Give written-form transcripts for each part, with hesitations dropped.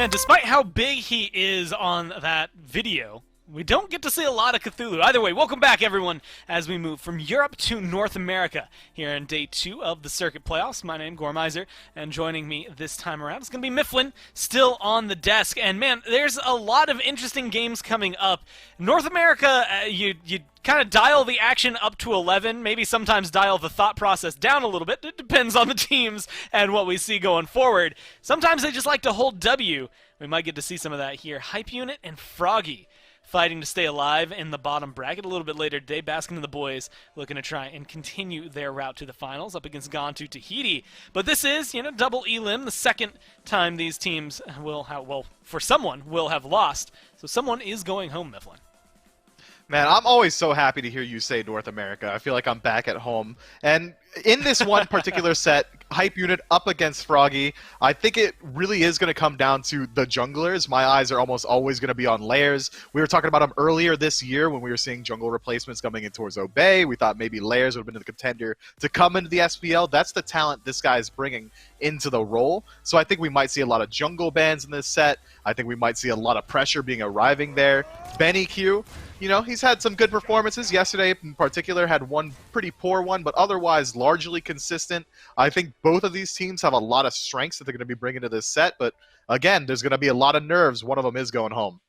Man, despite how big he is on that video, we don't get to see a lot of Cthulhu. Either way, welcome back, everyone, as we move from Europe to North America here in Day 2 of the Circuit Playoffs. My name is Gormizer, and joining me this time around is going to be Mifflin, still on the desk. And, man, there's a lot of interesting games coming up. North America, you kind of dial the action up to 11, maybe sometimes dial the thought process down a little bit. It depends on the teams and what we see going forward. Sometimes they just like to hold W. We might get to see some of that here. Hype Unit and Froggy fighting to stay alive in the bottom bracket a little bit later today. Baskin and the boys looking to try and continue their route to the finals up against Gontu Tahiti. But this is, double elim, the second time these teams will have, well, for someone, will have lost. So someone is going home, Mifflin. Man, I'm always so happy to hear you say North America. I feel like I'm back at home. And in this one particular set, Hype Unit up against Froggy, I think it really is going to come down to the junglers. My eyes are almost always going to be on Layers. We were talking about them earlier this year when we were seeing jungle replacements coming in towards Obey. We thought maybe Layers would have been the contender to come into the SPL. That's the talent this guy is bringing into the role. So I think we might see a lot of jungle bans in this set. I think we might see a lot of pressure arriving there. Benny Q, he's had some good performances. Yesterday, in particular, had one pretty poor one, but otherwise largely consistent. I think both of these teams have a lot of strengths that they're going to be bringing to this set, but again, there's going to be a lot of nerves. One of them is going home.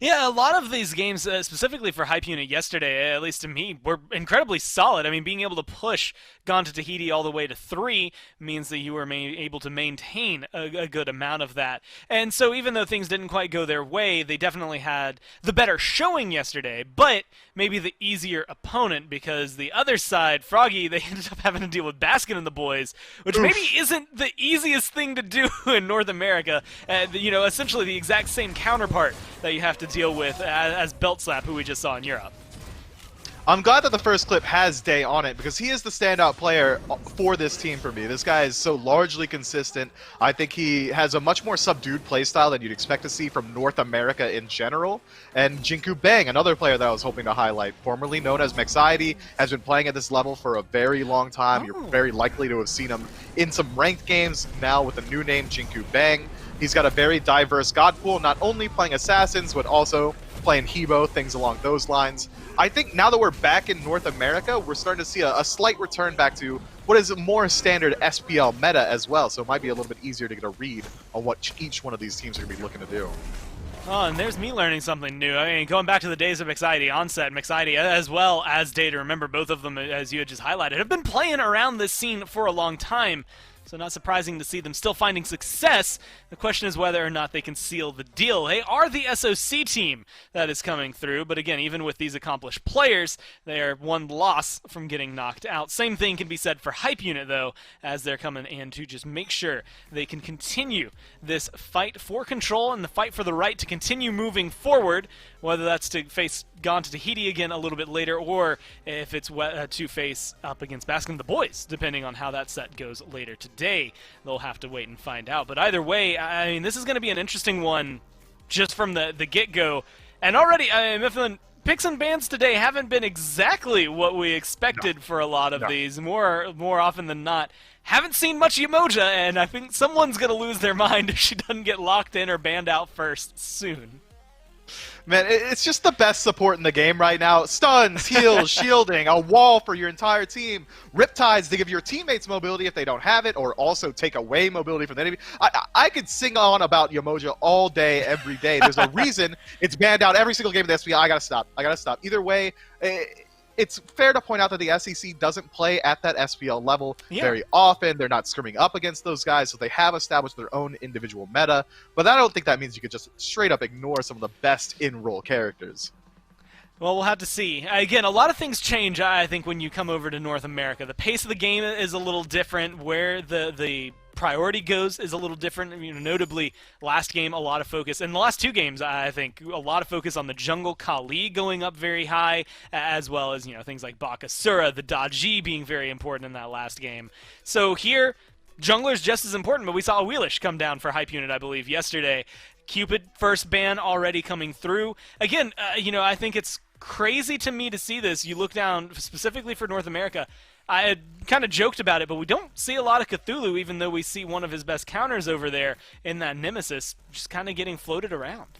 Yeah, a lot of these games, specifically for Hype Unit yesterday, at least to me, were incredibly solid. I mean, being able to push Gontu Tahiti all the way to 3 means that you were able to maintain a good amount of that. And so even though things didn't quite go their way, they definitely had the better showing yesterday, but maybe the easier opponent, because the other side, Froggy, they ended up having to deal with Baskin and the boys, which maybe isn't the easiest thing to do in North America. Essentially the exact same counterpart that you have to deal with as Belt Slap, who we just saw in Europe. I'm glad that the first clip has Day on it because he is the standout player for this team for me. This guy is so largely consistent. I think he has a much more subdued playstyle than you'd expect to see from North America in general. And Jinku Bang, another player that I was hoping to highlight, formerly known as Mexiety, has been playing at this level for a very long time. You're very likely to have seen him in some ranked games now with a new name, Jinku Bang. He's got a very diverse god pool, not only playing assassins, but also playing Hebo, things along those lines. I think now that we're back in North America, we're starting to see a slight return back to what is a more standard SPL meta as well, so it might be a little bit easier to get a read on what each one of these teams are going to be looking to do. Oh, and there's me learning something new. I mean, going back to the days of Mexiety, Onset, Mexiety, as well as Day to Remember, both of them, as you had just highlighted, have been playing around this scene for a long time. So not surprising to see them still finding success. The question is whether or not they can seal the deal. They are the SOC team that is coming through, but again, even with these accomplished players, they are one loss from getting knocked out. Same thing can be said for Hype Unit, though, as they're coming in to just make sure they can continue this fight for control and the fight for the right to continue moving forward, whether that's to face Gontu Tahiti again a little bit later, or if it's to face up against Baskin and the boys, depending on how that set goes later today. They'll have to wait and find out. But either way, I mean, this is going to be an interesting one just from the get-go. And already, Mifflin, picks and bans today haven't been exactly what we expected for a lot of these. More often than not, haven't seen much Yamoja, and I think someone's going to lose their mind if she doesn't get locked in or banned out first soon. Man, it's just the best support in the game right now. Stuns, heals, shielding, a wall for your entire team. Riptides to give your teammates mobility if they don't have it, or also take away mobility from the enemy. I could sing on about Yamoja all day, every day. There's a reason it's banned out every single game of the SPL. I gotta stop. Either way, it's fair to point out that the SEC doesn't play at that SPL level very often. They're not scrimming up against those guys, so they have established their own individual meta. But I don't think that means you could just straight up ignore some of the best in-role characters. Well, we'll have to see. Again, a lot of things change, I think, when you come over to North America. The pace of the game is a little different. Where the priority goes is a little different. Notably, last game, a lot of focus. In the last 2 games, I think, a lot of focus on the jungle Kali going up very high, as well as, things like Bakasura, the Daji being very important in that last game. So here, jungler's just as important, but we saw a Wheelish come down for Hype Unit, I believe, yesterday. Cupid, first ban already coming through. Again, I think it's crazy to me to see this. You look down, specifically for North America, I had kind of joked about it, but we don't see a lot of Cthulhu, even though we see one of his best counters over there in that Nemesis, just kind of getting floated around.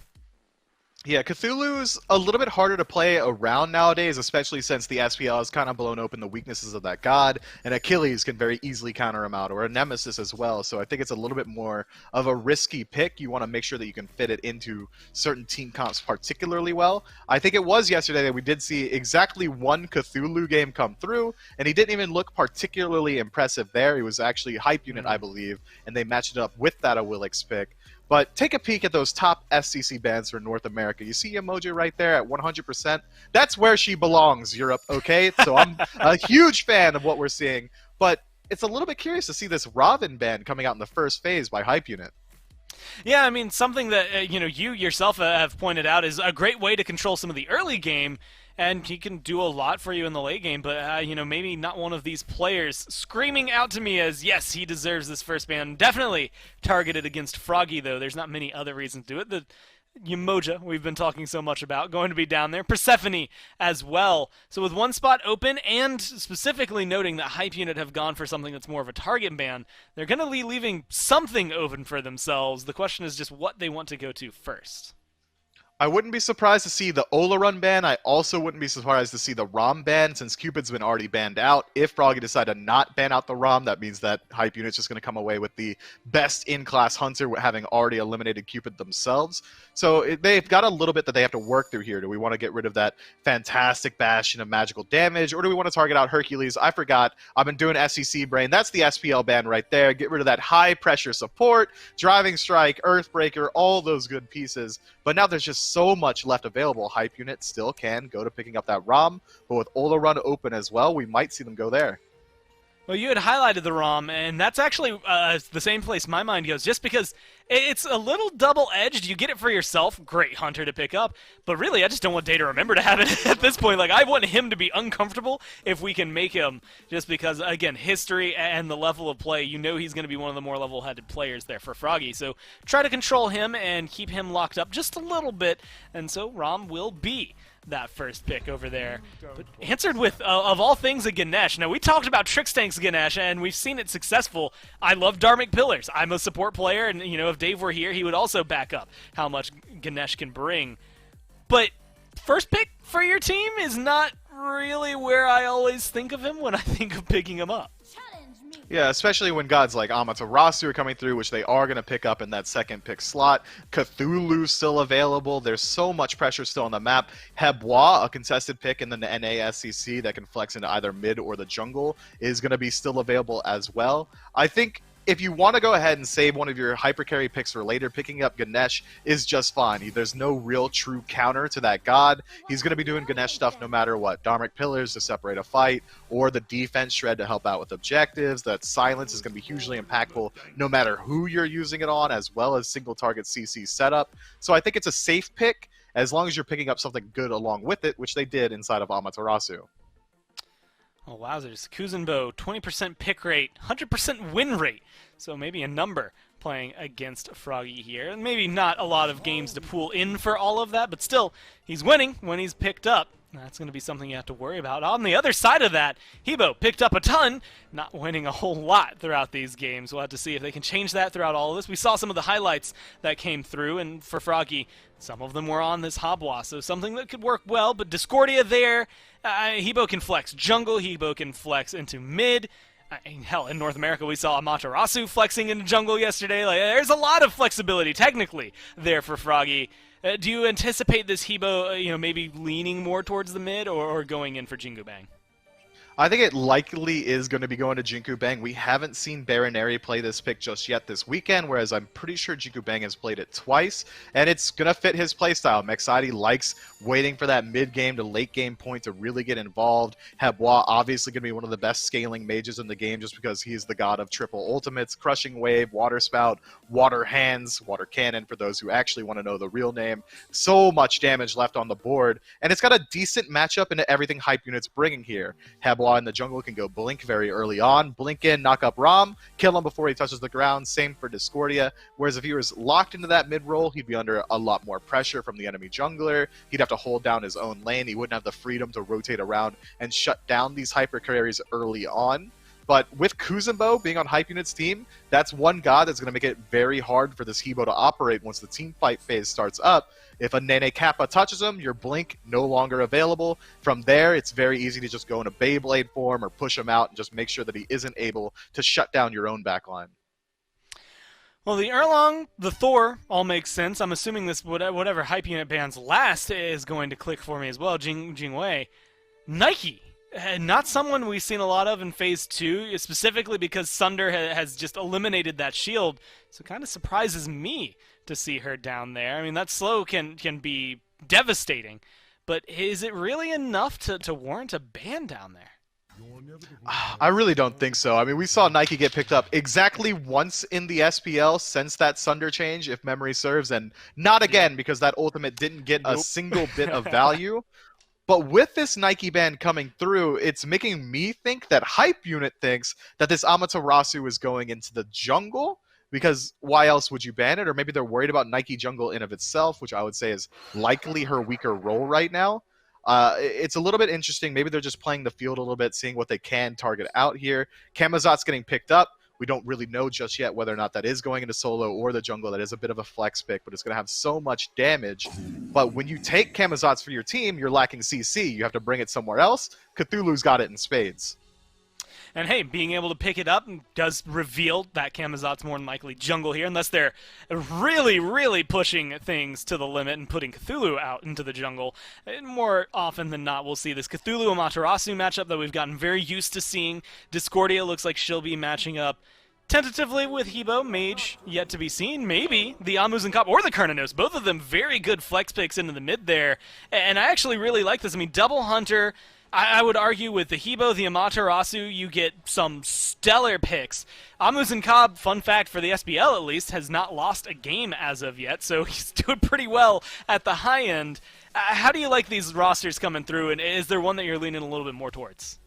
Yeah, Cthulhu's a little bit harder to play around nowadays, especially since the SPL has kind of blown open the weaknesses of that god, and Achilles can very easily counter him out, or a Nemesis as well, so I think it's a little bit more of a risky pick. You want to make sure that you can fit it into certain team comps particularly well. I think it was yesterday that we did see exactly one Cthulhu game come through, and he didn't even look particularly impressive there. He was actually Hype Unit, I believe, and they matched it up with that Awilix pick. But take a peek at those top SCC bands for North America. You see Emoji right there at 100%. That's where she belongs, Europe, okay? So I'm a huge fan of what we're seeing. But it's a little bit curious to see this Robin band coming out in the first phase by Hype Unit. Yeah, I mean, something that you yourself have pointed out is a great way to control some of the early game, and he can do a lot for you in the late game, but maybe not one of these players screaming out to me as, yes, he deserves this first ban. Definitely targeted against Froggy, though. There's not many other reasons to do it. The Umoja, we've been talking so much about, going to be down there. Persephone as well. So with one spot open, and specifically noting that Hype Unit have gone for something that's more of a target ban, they're going to be leaving something open for themselves. The question is just what they want to go to first. I wouldn't be surprised to see the Ola Run ban. I also wouldn't be surprised to see the ROM ban, since Cupid's been already banned out. If Froggy decide to not ban out the ROM, that means that Hype Unit's just going to come away with the best in-class Hunter, having already eliminated Cupid themselves. So they've got a little bit that they have to work through here. Do we want to get rid of that fantastic Bastion of magical damage, or do we want to target out Hercules? I forgot. I've been doing SEC brain. That's the SPL ban right there. Get rid of that high-pressure support, Driving Strike, Earthbreaker, all those good pieces. But now there's just so much left available. Hype Unit still can go to picking up that ROM, but with Ola Run open as well, we might see them go there. Well, you had highlighted the ROM, and that's actually the same place my mind goes, just because it's a little double-edged. You get it for yourself, great Hunter to pick up, but really, I just don't want Day to Remember to have it at this point. Like, I want him to be uncomfortable if we can make him, just because, again, history and the level of play, he's going to be one of the more level-headed players there for Froggy. So try to control him and keep him locked up just a little bit, and so ROM will be that first pick over there. But answered with, of all things, a Ganesh. Now, we talked about Trickstank's Ganesh, and we've seen it successful. I love Dharmic Pillars. I'm a support player, and, if Dave were here, he would also back up how much Ganesh can bring. But first pick for your team is not really where I always think of him when I think of picking him up. Yeah, especially when gods like Amaterasu are coming through, which they are going to pick up in that second pick slot. Cthulhu's still available. There's so much pressure still on the map. Hebois, a contested pick in the NASCC that can flex into either mid or the jungle, is going to be still available as well. I think if you want to go ahead and save one of your hypercarry picks for later, picking up Ganesh is just fine. There's no real true counter to that god. He's going to be doing Ganesh stuff no matter what. Dharmic Pillars to separate a fight, or the defense shred to help out with objectives. That silence is going to be hugely impactful no matter who you're using it on, as well as single target CC setup. So I think it's a safe pick as long as you're picking up something good along with it, which they did inside of Amaterasu. Oh, wowzers. Kuzenbo, 20% pick rate, 100% win rate. So maybe a number playing against Froggy here. And maybe not a lot of games to pool in for all of that, but still, he's winning when he's picked up. That's going to be something you have to worry about. On the other side of that, Hebo picked up a ton, not winning a whole lot throughout these games. We'll have to see if they can change that throughout all of this. We saw some of the highlights that came through, and for Froggy, some of them were on this Hebois, so something that could work well, but Discordia there, Hebo can flex jungle, Hebo can flex into mid. Hell, in North America, we saw Amaterasu flexing into jungle yesterday. Like, there's a lot of flexibility, technically, there for Froggy. Do you anticipate this Hebo, maybe leaning more towards the mid or going in for Jingu Bang? I think it likely is going to be going to Jinku Bang. We haven't seen Baroneri play this pick just yet this weekend, whereas I'm pretty sure Jinku Bang has played it twice, and it's going to fit his playstyle. Mexadi likes waiting for that mid-game to late-game point to really get involved. Hebois obviously going to be one of the best scaling mages in the game just because he's the god of triple ultimates, Crushing Wave, Water Spout, Water Hands, Water Cannon for those who actually want to know the real name. So much damage left on the board, and it's got a decent matchup into everything Hype Unit's bringing here. Hebois Habwa in the jungle can go Blink very early on. Blink in, knock up Rom, kill him before he touches the ground. Same for Discordia. Whereas if he was locked into that mid-roll, he'd be under a lot more pressure from the enemy jungler. He'd have to hold down his own lane. He wouldn't have the freedom to rotate around and shut down these hyper carries early on. But with Kuzenbo being on Hype Unit's team, that's one god that's going to make it very hard for this Hebo to operate once the team fight phase starts up. If a Nene Kappa touches him, your Blink no longer available. From there, it's very easy to just go into Beyblade form or push him out and just make sure that he isn't able to shut down your own backline. Well, the Erlong, the Thor, all makes sense. I'm assuming this whatever Hype Unit bans last is going to click for me as well. Jingwei. Nike. Not someone we've seen a lot of in Phase 2, specifically because Sunder has just eliminated that shield. So it kind of surprises me to see her down there. I mean, that slow can be devastating. But is it really enough to warrant a ban down there? I really don't think so. I mean, we saw Nike get picked up exactly once in the SPL since that Sunder change, if memory serves, and not again because that ultimate didn't get a single bit of value. But with this Nike ban coming through, it's making me think that Hype Unit thinks that this Amaterasu is going into the jungle, because why else would you ban it? Or maybe they're worried about Nike jungle in of itself, which I would say is likely her weaker role right now. It's a little bit interesting. Maybe they're just playing the field a little bit, seeing what they can target out here. Kamazot's getting picked up. We don't really know just yet whether or not that is going into solo or the jungle. That is a bit of a flex pick, but it's going to have so much damage. But when you take Kamazot's for your team, you're lacking CC. You have to bring it somewhere else. Cthulhu's got it in spades. And hey, being able to pick it up does reveal that Kamazot's more than likely jungle here, unless they're really, really pushing things to the limit and putting Cthulhu out into the jungle. And more often than not, we'll see this Cthulhu-Amaterasu matchup that we've gotten very used to seeing. Discordia looks like she'll be matching up tentatively with Hebo. Mage, yet to be seen. Maybe the Amuz Kop or the Kernanos. Both of them very good flex picks into the mid there. And I actually really like this. I mean, Double Hunter, I would argue with the Hebo, the Amaterasu, you get some stellar picks. Amuz Kop, fun fact for the SBL at least, has not lost a game as of yet, so he's doing pretty well at the high end. How do you like these rosters coming through, and is there one that you're leaning a little bit more towards?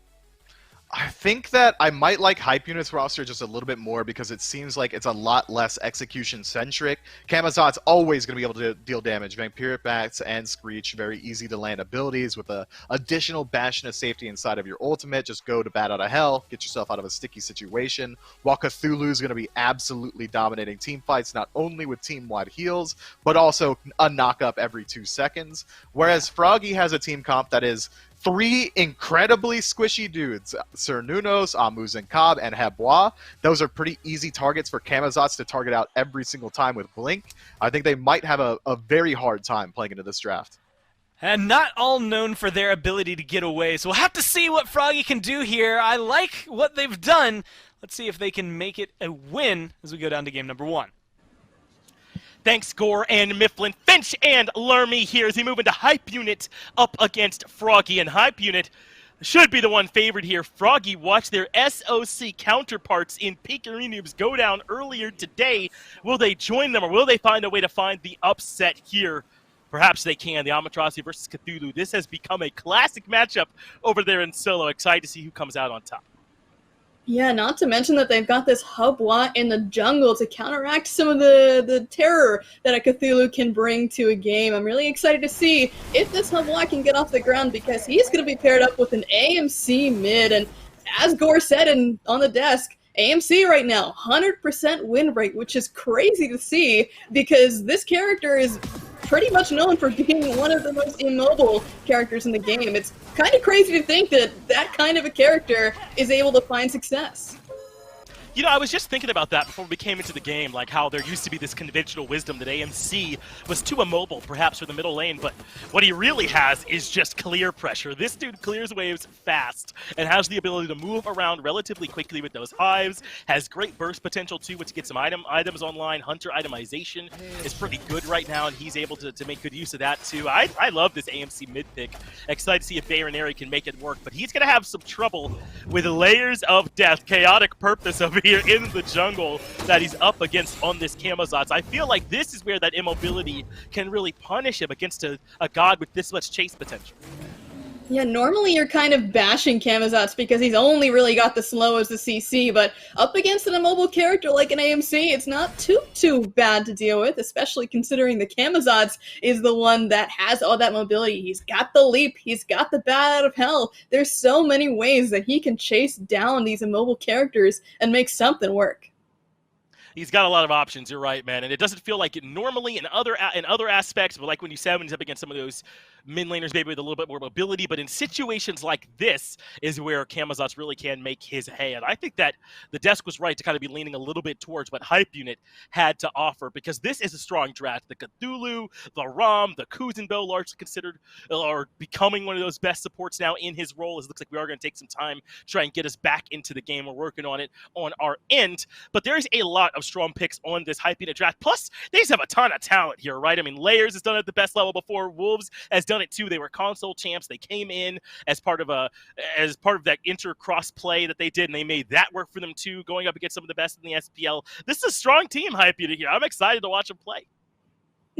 I think that I might like Hype Unit's roster just a little bit more because it seems like it's a lot less execution-centric. Kamazot's always going to be able to deal damage. Vampiric Bats and Screech, very easy to land abilities with an additional Bastion of Safety inside of your ultimate. Just go to bat out of hell, get yourself out of a sticky situation. While Cthulhu's going to be absolutely dominating team fights, not only with team-wide heals, but also a knock-up every 2 seconds. Whereas Froggy has a team comp that is 3 incredibly squishy dudes, Sir Nunos, Amuz Kop, and Habwa. Those are pretty easy targets for Kamazots to target out every single time with Blink. I think they might have a very hard time playing into this draft. And not all known for their ability to get away, so we'll have to see what Froggy can do here. I like what they've done. Let's see if they can make it a win as we go down to game number 1. Thanks, Gore and Mifflin. Finch and Lermy here as we move into Hype Unit up against Froggy. And Hype Unit should be the one favored here. Froggy watched their SOC counterparts in Pickery Noobs go down earlier today. Will they join them, or will they find a way to find the upset here? Perhaps they can. The Amaterasu versus Cthulhu. This has become a classic matchup over there in solo. Excited to see who comes out on top. Yeah, not to mention that they've got this Habwa in the jungle to counteract some of the terror that a Cthulhu can bring to a game. I'm really excited to see if this Habwa can get off the ground because he's going to be paired up with an AMC mid. And as Gore said on the desk, AMC right now, 100% win rate, which is crazy to see because this character is pretty much known for being one of the most immobile characters in the game. It's kind of crazy to think that that kind of a character is able to find success. You know, I was just thinking about that before we came into the game, like how there used to be this conventional wisdom that AMC was too immobile, perhaps, for the middle lane, but what he really has is just clear pressure. This dude clears waves fast and has the ability to move around relatively quickly with those hives, has great burst potential too, which gets some items online. Hunter itemization is pretty good right now, and he's able to make good use of that too. I love this AMC mid pick. Excited to see if Baronary can make it work, but he's going to have some trouble with Layers of Death, Chaotic Purpose over here in the jungle that he's up against on this Kamazots. I feel like this is where that immobility can really punish him against a god with this much chase potential. Yeah, normally you're kind of bashing Camazotz because he's only really got the slow as the CC, but up against an immobile character like an AMC, it's not too bad to deal with, especially considering the Camazotz is the one that has all that mobility. He's got the leap, he's got the bat out of hell. There's so many ways that he can chase down these immobile characters and make something work. He's got a lot of options, you're right, man. And it doesn't feel like it normally in other aspects, but like when you said when he's up against some of those min laners maybe with a little bit more mobility, but in situations like this is where Camazotz really can make his hay. And I think that the desk was right to kind of be leaning a little bit towards what Hype Unit had to offer, because this is a strong draft. The Cthulhu, the Rom, the Kuzenbo largely considered are becoming one of those best supports now in his role. It looks like we are going to take some time to try and get us back into the game. We're working on it on our end, but there's a lot of strong picks on this Hype Unit draft. Plus, they just have a ton of talent here, right? I mean, Layers has done it at the best level before. Wolves has done it too. They were console champs. They came in as part of that inter-cross play that they did, and they made that work for them too, going up against some of the best in the SPL. This is a strong team, Hype Unit here. I'm excited to watch them play.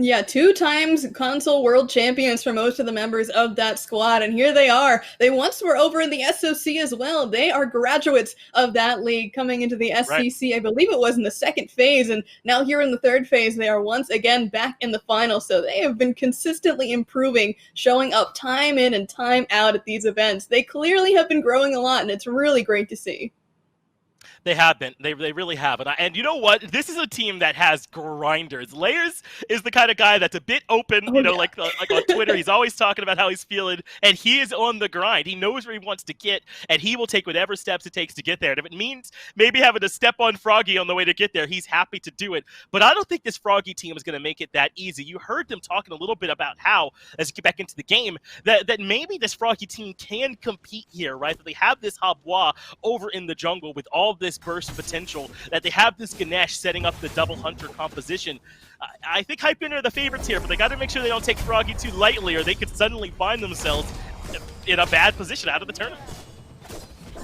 Yeah, 2 times console world champions for most of the members of that squad, and here they are. They once were over in the SOC as well. They are graduates of that league coming into the SCC. Right. I believe it was in the 2nd phase, and now here in the 3rd phase, they are once again back in the final. So they have been consistently improving, showing up time in and time out at these events. They clearly have been growing a lot, and it's really great to see. They have been. They really have. And you know what? This is a team that has grinders. Layers is the kind of guy that's a bit open, like on Twitter. He's always talking about how he's feeling, and he is on the grind. He knows where he wants to get, and he will take whatever steps it takes to get there. And if it means maybe having to step on Froggy on the way to get there, he's happy to do it. But I don't think this Froggy team is going to make it that easy. You heard them talking a little bit about how, as you get back into the game, that maybe this Froggy team can compete here, right? That they have this Habwa over in the jungle with all this burst potential, that they have this Ganesh setting up the double hunter composition. I think Hype Unit are the favorites here, but they got to make sure they don't take Froggy too lightly, or they could suddenly find themselves in a bad position out of the tournament.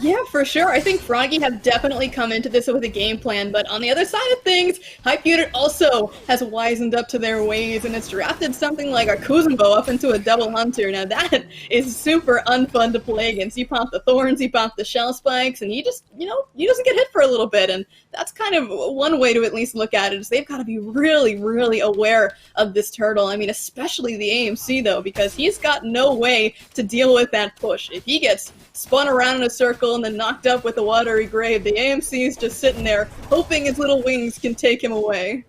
Yeah, for sure. I think Froggy have definitely come into this with a game plan, but on the other side of things, Hype Unit also has wisened up to their ways, and it's drafted something like a Kuzenbo up into a double hunter. Now that is super unfun to play against. You pop the thorns, you pop the shell spikes, and he just, he doesn't get hit for a little bit, and that's kind of one way to at least look at it, is they've got to be really, really aware of this turtle. I mean, especially the AMC, though, because he's got no way to deal with that push. If he gets spun around in a circle and then knocked up with a watery grave, the AMC is just sitting there hoping his little wings can take him away.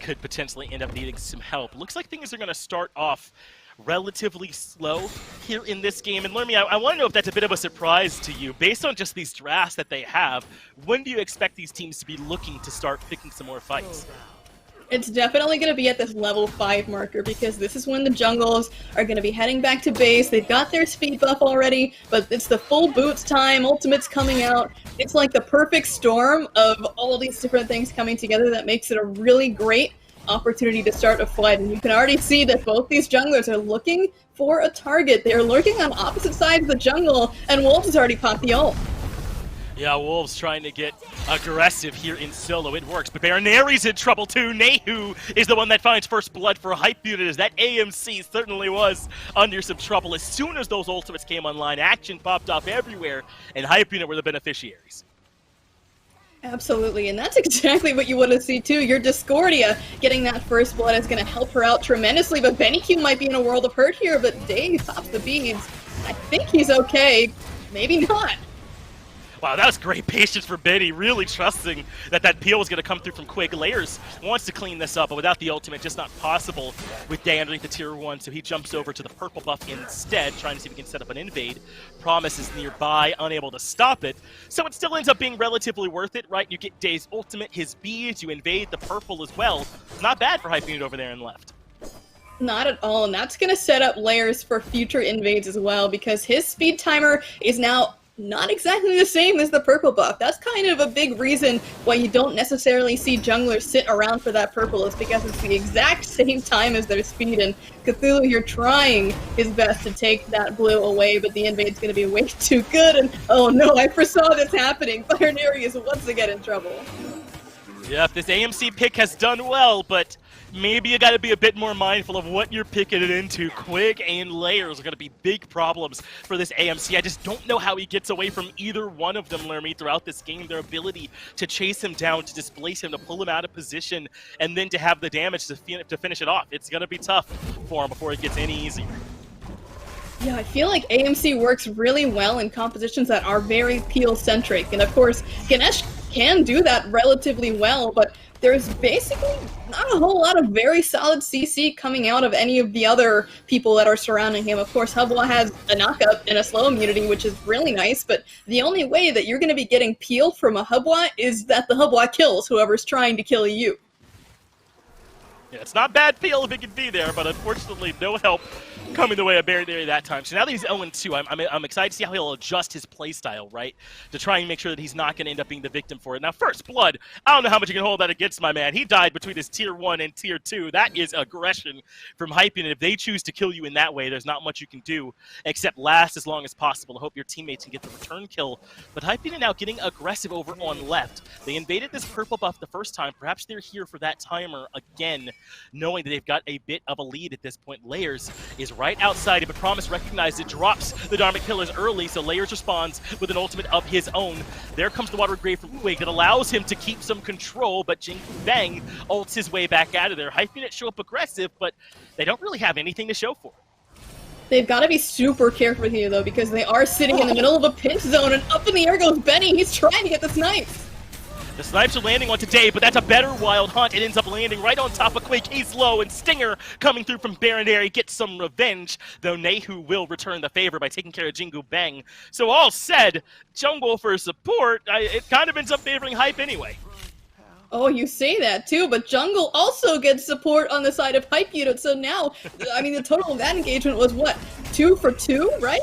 Could potentially end up needing some help. Looks like things are going to start off relatively slow here in this game. And Lermy, I want to know if that's a bit of a surprise to you. Based on just these drafts that they have, when do you expect these teams to be looking to start picking some more fights? It's definitely going to be at this level 5 marker, because this is when the jungles are going to be heading back to base. They've got their speed buff already, but it's the full boots time. Ultimate's coming out. It's like the perfect storm of all these different things coming together that makes it a really great opportunity to start a fight. And you can already see that both these junglers are looking for a target. They are lurking on opposite sides of the jungle, and Wolves has already popped the ult. Yeah, Wolves trying to get aggressive here in solo. It works, but Baroneri's in trouble too. Nehu is the one that finds first blood for Hype Unit, as that AMC certainly was under some trouble. As soon as those ultimates came online, action popped off everywhere, and Hype Unit were the beneficiaries. Absolutely, and that's exactly what you want to see too. Your Discordia getting that first blood is going to help her out tremendously, but BennyQ might be in a world of hurt here, but Dave pops the beads. I think he's okay. Maybe not. Wow, that was great patience for Benny, really trusting that that peel was going to come through from Quig. Layers wants to clean this up, but without the ultimate, just not possible with Day underneath the tier 1, so he jumps over to the purple buff instead, trying to see if he can set up an invade. Promise is nearby, unable to stop it, so it still ends up being relatively worth it, right? You get Day's ultimate, his beads, you invade the purple as well. Not bad for Hype Unit over there and left. Not at all, and that's going to set up Layers for future invades as well, because his speed timer is now not exactly the same as the purple buff. That's kind of a big reason why you don't necessarily see junglers sit around for that purple, is because it's the exact same time as their speed, and Cthulhu, you're trying his best to take that blue away, but the invade's going to be way too good, and oh no, I foresaw this happening. Baroneri is once again in trouble. Yep, this AMC pick has done well, but maybe you got to be a bit more mindful of what you're picking it into. Quig and Layers are going to be big problems for this AMC. I just don't know how he gets away from either one of them, Lermy, throughout this game. Their ability to chase him down, to displace him, to pull him out of position, and then to have the damage to finish it off. It's going to be tough for him before it gets any easier. Yeah, I feel like AMC works really well in compositions that are very peel-centric, and of course, Ganesh can do that relatively well, but there's basically not a whole lot of very solid CC coming out of any of the other people that are surrounding him. Of course, Hubwa has a knockup and a slow immunity, which is really nice, but the only way that you're going to be getting peel from a Hubwa is that the Hubwa kills whoever's trying to kill you. Yeah, it's not bad peel if it can be there, but unfortunately no help coming the way of Barry there that time. So now that he's 0-2, I'm excited to see how he'll adjust his playstyle, right? To try and make sure that he's not going to end up being the victim for it. Now, First Blood, I don't know how much you can hold that against my man. He died between his Tier 1 and Tier 2. That is aggression from Hyping, and if they choose to kill you in that way, there's not much you can do except last as long as possible to hope your teammates can get the return kill. But Hyping now getting aggressive over on left. They invaded this purple buff the first time. Perhaps they're here for that timer again, knowing that they've got a bit of a lead at this point. Layers is right outside, but Promise recognizes it, drops the Dharmic Pillars early, so Layers responds with an ultimate of his own. There comes the Water Grave from Quig that allows him to keep some control, but Jingu Bang ults his way back out of there. Hyphen show up aggressive, but they don't really have anything to show for it. They've got to be super careful here, though, because they are sitting in the middle of a pinch zone, and up in the air goes Benny. He's trying to get the snipes. The snipes are landing on today, but that's a better Wild Hunt. It ends up landing right on top of Quig. He's low, and Stinger coming through from Baronary gets some revenge, though Nehu will return the favor by taking care of Jingu Bang. So all said, Jungle for support, it kind of ends up favoring Hype anyway. Oh, you say that too, but Jungle also gets support on the side of Hype Unit, so now, I mean, the total of that engagement was what, 2 for 2, right?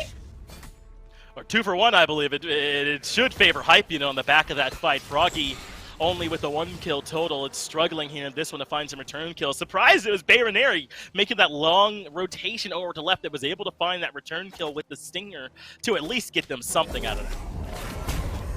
Or 2 for 1, I believe. It should favor Hype, on the back of that fight. Froggy only with a 1 kill total. It's struggling here in this one to find some return kills. Surprised it was Baronary making that long rotation over to left that was able to find that return kill with the Stinger to at least get them something out of that.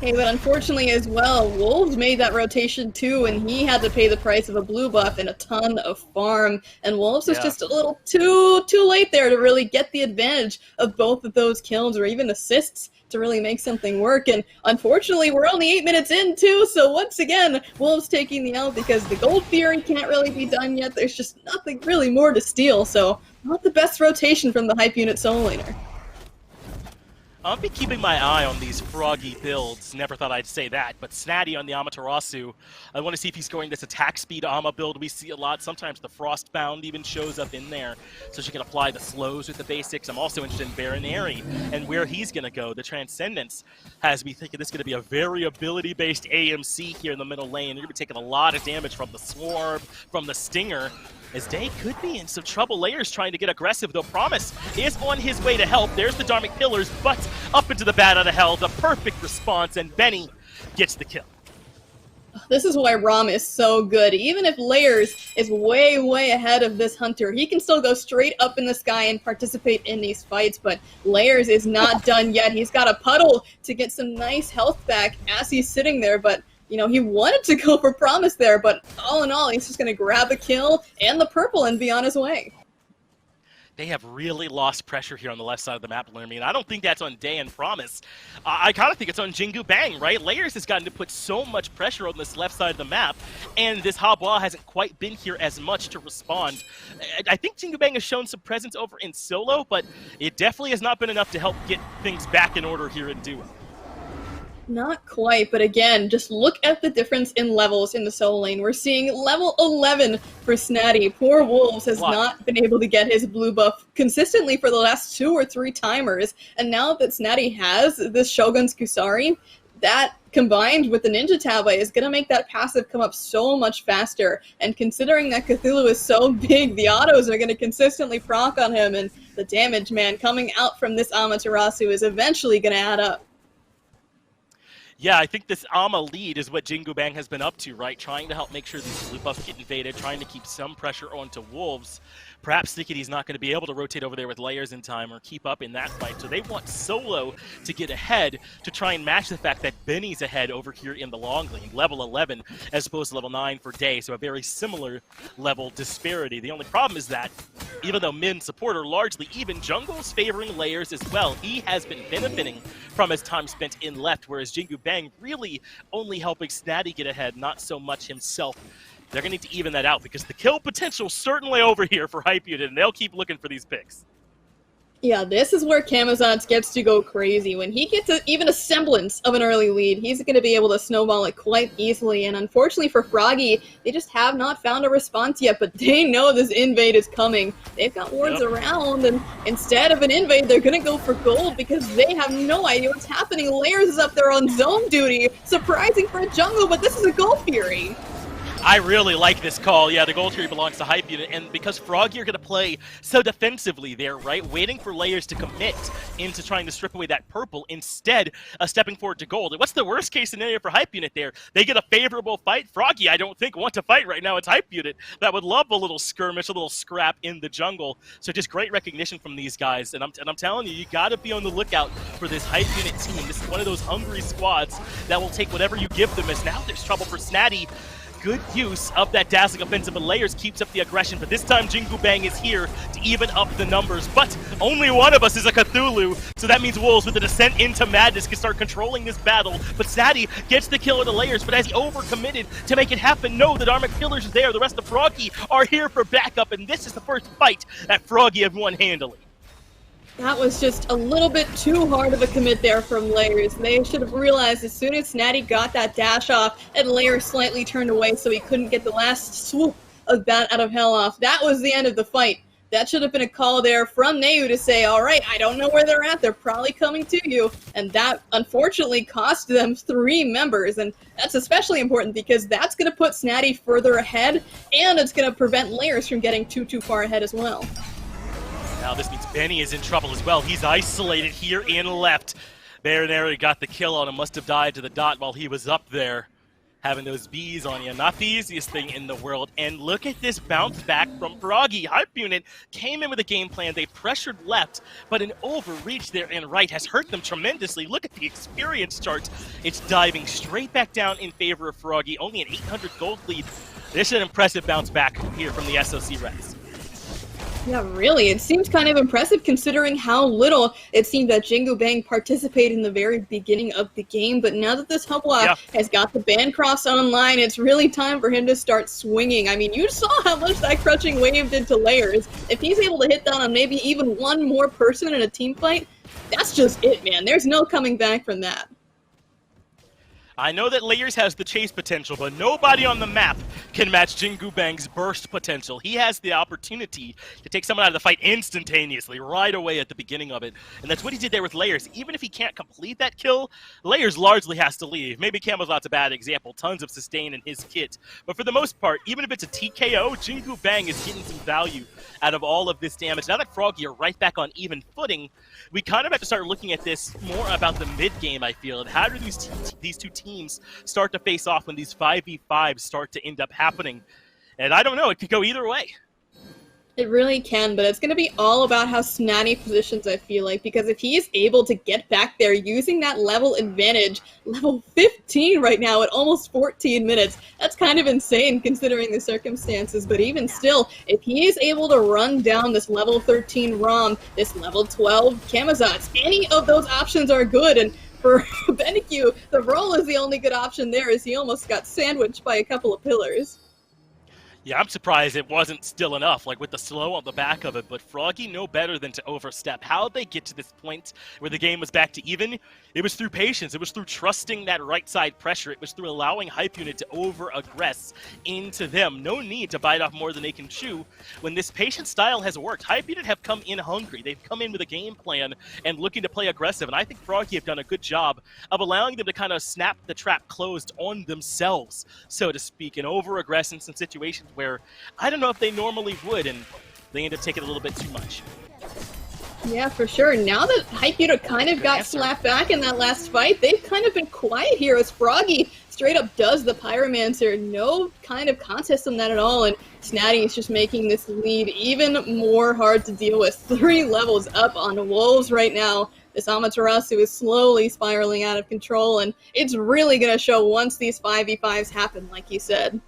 Hey, but unfortunately as well, Wolves made that rotation too, and he had to pay the price of a blue buff and a ton of farm, and Wolves was just a little too late there to really get the advantage of both of those kills or even assists to really make something work, and unfortunately we're only 8 minutes in too, so once again, Wolves taking the L because the Gold Fury can't really be done yet. There's just nothing really more to steal, so not the best rotation from the Hype Unit solo laner. I'll be keeping my eye on these Froggy builds. Never thought I'd say that, but Snatty on the Amaterasu. I want to see if he's going this attack speed Ama build we see a lot. Sometimes the Frostbound even shows up in there, so she can apply the slows with the basics. I'm also interested in Baronary and where he's going to go. The Transcendence has me thinking this is going to be a very ability-based AMC here in the middle lane. You're going to be taking a lot of damage from the Swarm, from the Stinger, as Day could be in some trouble. Layers trying to get aggressive, though Promise is on his way to help. There's the Dharmic Pillars, but up into the bat out of hell. The perfect response, and Benny gets the kill. This is why Rom is so good. Even if Layers is way ahead of this Hunter, he can still go straight up in the sky and participate in these fights, but Layers is not done yet. He's got a puddle to get some nice health back as he's sitting there, but he wanted to go for Promise there, but all in all, he's just going to grab the kill and the purple and be on his way. They have really lost pressure here on the left side of the map, Lermy, and I don't think that's on Day and Promise. I kind of think it's on Jingu Bang, right? Layers has gotten to put so much pressure on this left side of the map, and this Hubwa hasn't quite been here as much to respond. I think Jingu Bang has shown some presence over in solo, but it definitely has not been enough to help get things back in order here in duo. Not quite, but again, just look at the difference in levels in the solo lane. We're seeing level 11 for Snatty. Poor Wolves has not been able to get his blue buff consistently for the last 2 or 3 timers, and now that Snatty has this Shogun's Kusari, that combined with the Ninja Taba is going to make that passive come up so much faster, and considering that Cthulhu is so big, the autos are going to consistently proc on him, and the damage, man, coming out from this Amaterasu is eventually going to add up. Yeah, I think this Ama lead is what Jingu Bang has been up to, right? Trying to help make sure these blue buffs get invaded, trying to keep some pressure onto Wolves. perhaps Stickety's not going to be able to rotate over there with layers in time or keep up in that fight. So they want Solo to get ahead to try and match the fact that Benny's ahead over here in the long lane, level 11 as opposed to level 9 for Day. So a very similar level disparity. The only problem is that even though Min support are largely even, Jungle's favoring layers as well. He has been benefiting from his time spent in left, whereas Jingu Bang really only helping Snatty get ahead, not so much himself. They're going to need to even that out because the kill potential certainly over here for Hype Unit, and they'll keep looking for these picks. Yeah, this is where Camazotz gets to go crazy. When he gets even a semblance of an early lead, he's going to be able to snowball it quite easily. And unfortunately for Froggy, they just have not found a response yet, but they know this invade is coming. They've got wards around, and instead of an invade, they're going to go for gold because they have no idea what's happening. Layers is up there on zone duty. Surprising for a jungle, but this is a Gold Fury. I really like this call. Yeah, the Gold Fury belongs to Hype Unit, and because Froggy are going to play so defensively there, right, waiting for Layers to commit into trying to strip away that purple, instead of stepping forward to gold. And what's the worst case scenario for Hype Unit there? They get a favorable fight. Froggy, I don't think, want to fight right now. It's Hype Unit that would love a little skirmish, a little scrap in the jungle. So just great recognition from these guys, and I'm telling you, you got to be on the lookout for this Hype Unit team. This is one of those hungry squads that will take whatever you give them, as now there's trouble for Snatty. Good use of that dazzling offensive, and Layers keeps up the aggression, but this time Jingu Bang is here to even up the numbers. But only one of us is a Cthulhu, so that means Wolves with the descent into madness can start controlling this battle. But Snatty gets the kill of the Layers, but as he overcommitted to make it happen, no, the Dharmic Pillars is there. The rest of Froggy are here for backup, and this is the first fight that Froggy have won handily. That was just a little bit too hard of a commit there from Layers. They should have realized as soon as Snatty got that dash off and Layers slightly turned away so he couldn't get the last swoop of Bat Out of Hell off. That was the end of the fight. That should have been a call there from Neu to say, all right, I don't know where they're at. They're probably coming to you. And that, unfortunately, cost them 3 members. And that's especially important because that's going to put Snatty further ahead, and it's going to prevent Layers from getting too far ahead as well. Now this means Benny is in trouble as well. He's isolated here in left. There he got the kill on him. Must have died to the dot while he was up there. Having those bees on you, not the easiest thing in the world. And look at this bounce back from Froggy. Hype Unit came in with a game plan. They pressured left, but an overreach there in right has hurt them tremendously. Look at the experience chart. It's diving straight back down in favor of Froggy. Only an 800 gold lead. This is an impressive bounce back here from the SOC Reds. Yeah, really. It seems kind of impressive considering how little it seemed that Jingu Bang participated in the very beginning of the game. But now that this Hubwa has got the Bancross online, it's really time for him to start swinging. I mean, you saw how much that crushing wave did to Layers. If he's able to hit down on maybe even one more person in a team fight, that's just it, man. There's no coming back from that. I know that Layers has the chase potential, but nobody on the map can match Jingu Bang's burst potential. He has the opportunity to take someone out of the fight instantaneously, right away at the beginning of it. And that's what he did there with Layers. Even if he can't complete that kill, Layers largely has to leave. Maybe Camazot's a bad example. Tons of sustain in his kit. But for the most part, even if it's a TKO, Jingu Bang is getting some value out of all of this damage. Now that Froggy are right back on even footing, we kind of have to start looking at this more about the mid-game, I feel. And how do these two teams start to face off when these 5v5s start to end up happening? And I don't know, it could go either way. It really can, but it's going to be all about how Snatty positions, I feel like, because if he is able to get back there using that level advantage, level 15 right now at almost 14 minutes, that's kind of insane considering the circumstances, but even still, if he is able to run down this level 13 ROM, this level 12 Camazotz, any of those options are good, and for Beneque, the roll is the only good option there as he almost got sandwiched by a couple of pillars. Yeah, I'm surprised it wasn't still enough, like with the slow on the back of it, but Froggy no better than to overstep. How'd they get to this point where the game was back to even? It was through patience. It was through trusting that right side pressure. It was through allowing Hype Unit to over-aggress into them. No need to bite off more than they can chew. When this patient style has worked, Hype Unit have come in hungry. They've come in with a game plan and looking to play aggressive, and I think Froggy have done a good job of allowing them to kind of snap the trap closed on themselves, so to speak, and over-aggress in some situations where I don't know if they normally would, and they end up taking a little bit too much. Yeah, for sure. Now that Hype Unit kind of got slapped back in that last fight, they've kind of been quiet here as Froggy straight up does the Pyromancer. No kind of contest on that at all, and Snatty is just making this lead even more hard to deal with. 3 levels up on Wolves right now. This Amaterasu is slowly spiraling out of control, and it's really going to show once these 5v5s happen, like you said.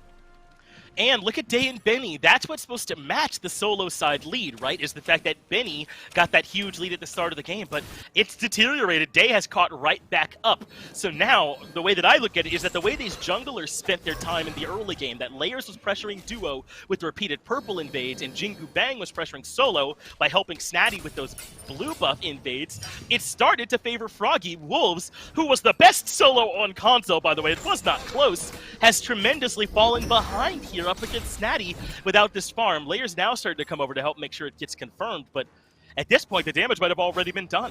And look at Day and Benny. That's what's supposed to match the solo side lead, right? Is the fact that Benny got that huge lead at the start of the game, but it's deteriorated. Day has caught right back up. So now, the way that I look at it is that the way these junglers spent their time in the early game, that Layers was pressuring Duo with repeated purple invades, and Jingu Bang was pressuring Solo by helping Snatty with those blue buff invades, it started to favor Froggy. Wolves, who was the best solo on console, by the way, it was not close, has tremendously fallen behind here up against Snatty without this farm. Layers now started to come over to help make sure it gets confirmed, but at this point, the damage might have already been done.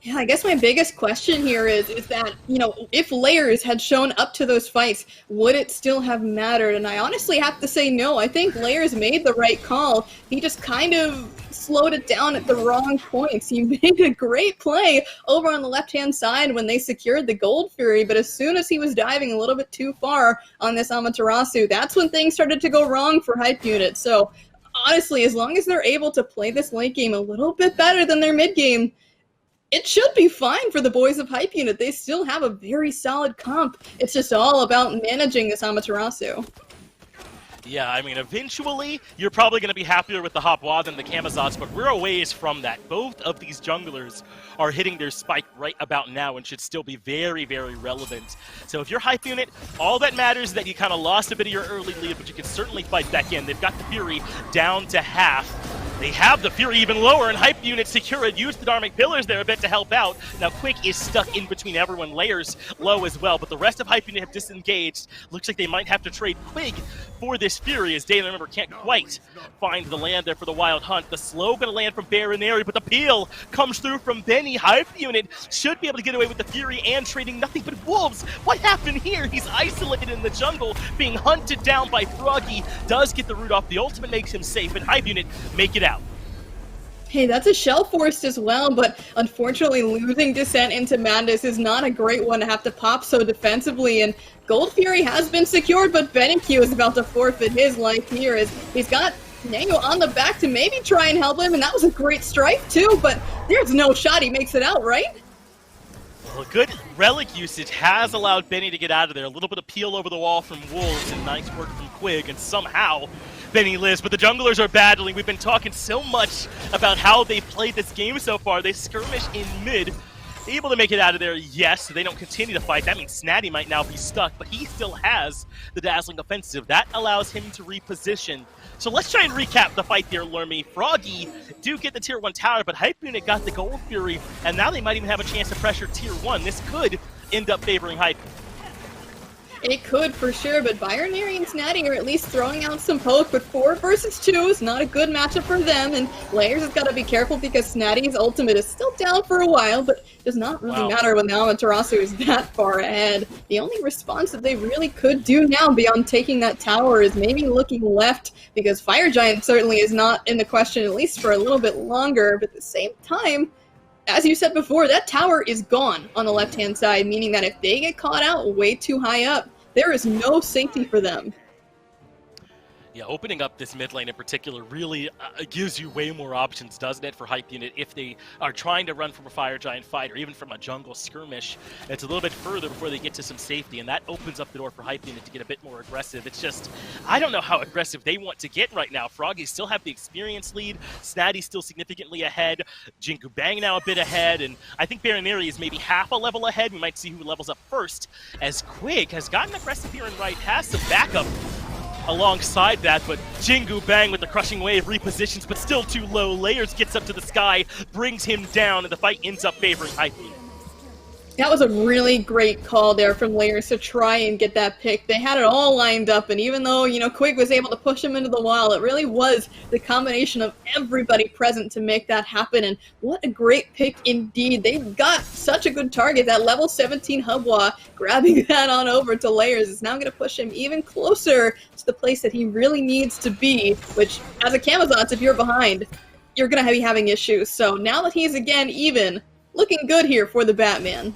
Yeah, I guess my biggest question here is that, you know, if Layers had shown up to those fights, would it still have mattered? And I honestly have to say no. I think Layers made the right call. He just kind of slowed it down at the wrong points. He made a great play over on the left-hand side when they secured the Gold Fury, but as soon as he was diving a little bit too far on this Amaterasu, that's when things started to go wrong for Hype Unit. So, honestly, as long as they're able to play this late game a little bit better than their mid game, it should be fine for the boys of Hype Unit. They still have a very solid comp. It's just all about managing this Amaterasu. Yeah, I mean, eventually, you're probably going to be happier with the Hopwa than the Camazotz, but we're a ways from that. Both of these junglers are hitting their spike right about now and should still be very, very relevant. So if you're Hype Unit, all that matters is that you kind of lost a bit of your early lead, but you can certainly fight back in. They've got the Fury down to half. They have the Fury even lower, and Hype Unit secure it. Use the Dharmic Pillars there a bit to help out. Now, Quick is stuck in between everyone. Layers low as well, but the rest of Hype Unit have disengaged. Looks like they might have to trade Quig for this Fury, as Day, remember, can't quite find the land there for the Wild Hunt. The slow gonna land from Baronary, but the peel comes through from Benny. Hype Unit should be able to get away with the Fury and trading nothing but Wolves. What happened here? He's isolated in the jungle, being hunted down by Froggy. Does get the root off. The ultimate makes him safe, and Hype Unit make it out. Hey, that's a Shell Forest as well, but unfortunately losing Descent into Madness is not a great one to have to pop so defensively, and Gold Fury has been secured, but BenQ is about to forfeit his life here as he's got Nango on the back to maybe try and help him, and that was a great strike too, but there's no shot he makes it out, right? Well, good relic usage has allowed Benny to get out of there. A little bit of peel over the wall from Wolves, and nice work from Quig, and somehow Benny lives, but the junglers are battling. We've been talking so much about how they played this game so far. They skirmish in mid, able to make it out of there, yes. They don't continue to fight. That means Snatty might now be stuck, but he still has the Dazzling Offensive. That allows him to reposition. So let's try and recap the fight there, Lermy. Froggy do get the Tier 1 tower, but Hype Unit got the Gold Fury, and now they might even have a chance to pressure Tier 1. This could end up favoring Hype. It could for sure, but Baronary and Snatty are at least throwing out some poke, but 4 versus 2 is not a good matchup for them, and Layers has got to be careful because Snatty's ultimate is still down for a while, but does not really matter when the Amaterasu is that far ahead. The only response that they really could do now beyond taking that tower is maybe looking left, because Fire Giant certainly is not in the question, at least for a little bit longer, but at the same time, as you said before, that tower is gone on the left-hand side, meaning that if they get caught out way too high up, there is no safety for them. Yeah, opening up this mid lane in particular really gives you way more options, doesn't it, for Hype Unit if they are trying to run from a Fire Giant fight or even from a jungle skirmish. It's a little bit further before they get to some safety, and that opens up the door for Hype Unit to get a bit more aggressive. It's just, I don't know how aggressive they want to get right now. Froggy still have the experience lead, Snatty still significantly ahead, Jingu Bang now a bit ahead, and I think Baronary is maybe half a level ahead. We might see who levels up first, as Quig has gotten aggressive here and right, has some backup alongside that, but Jingu Bang with the crushing wave repositions, but still too low. Layers gets up to the sky, brings him down, and the fight ends up favoring Hype Unit. That was a really great call there from Layers to try and get that pick. They had it all lined up, and even though, you know, Quig was able to push him into the wall, it really was the combination of everybody present to make that happen, and what a great pick indeed. They've got such a good target. That level 17 Hubwa, grabbing that on over to Layers, is now going to push him even closer to the place that he really needs to be, which, as a Camazotz, if you're behind, you're going to be having issues. So now that he's again even, looking good here for the Batman.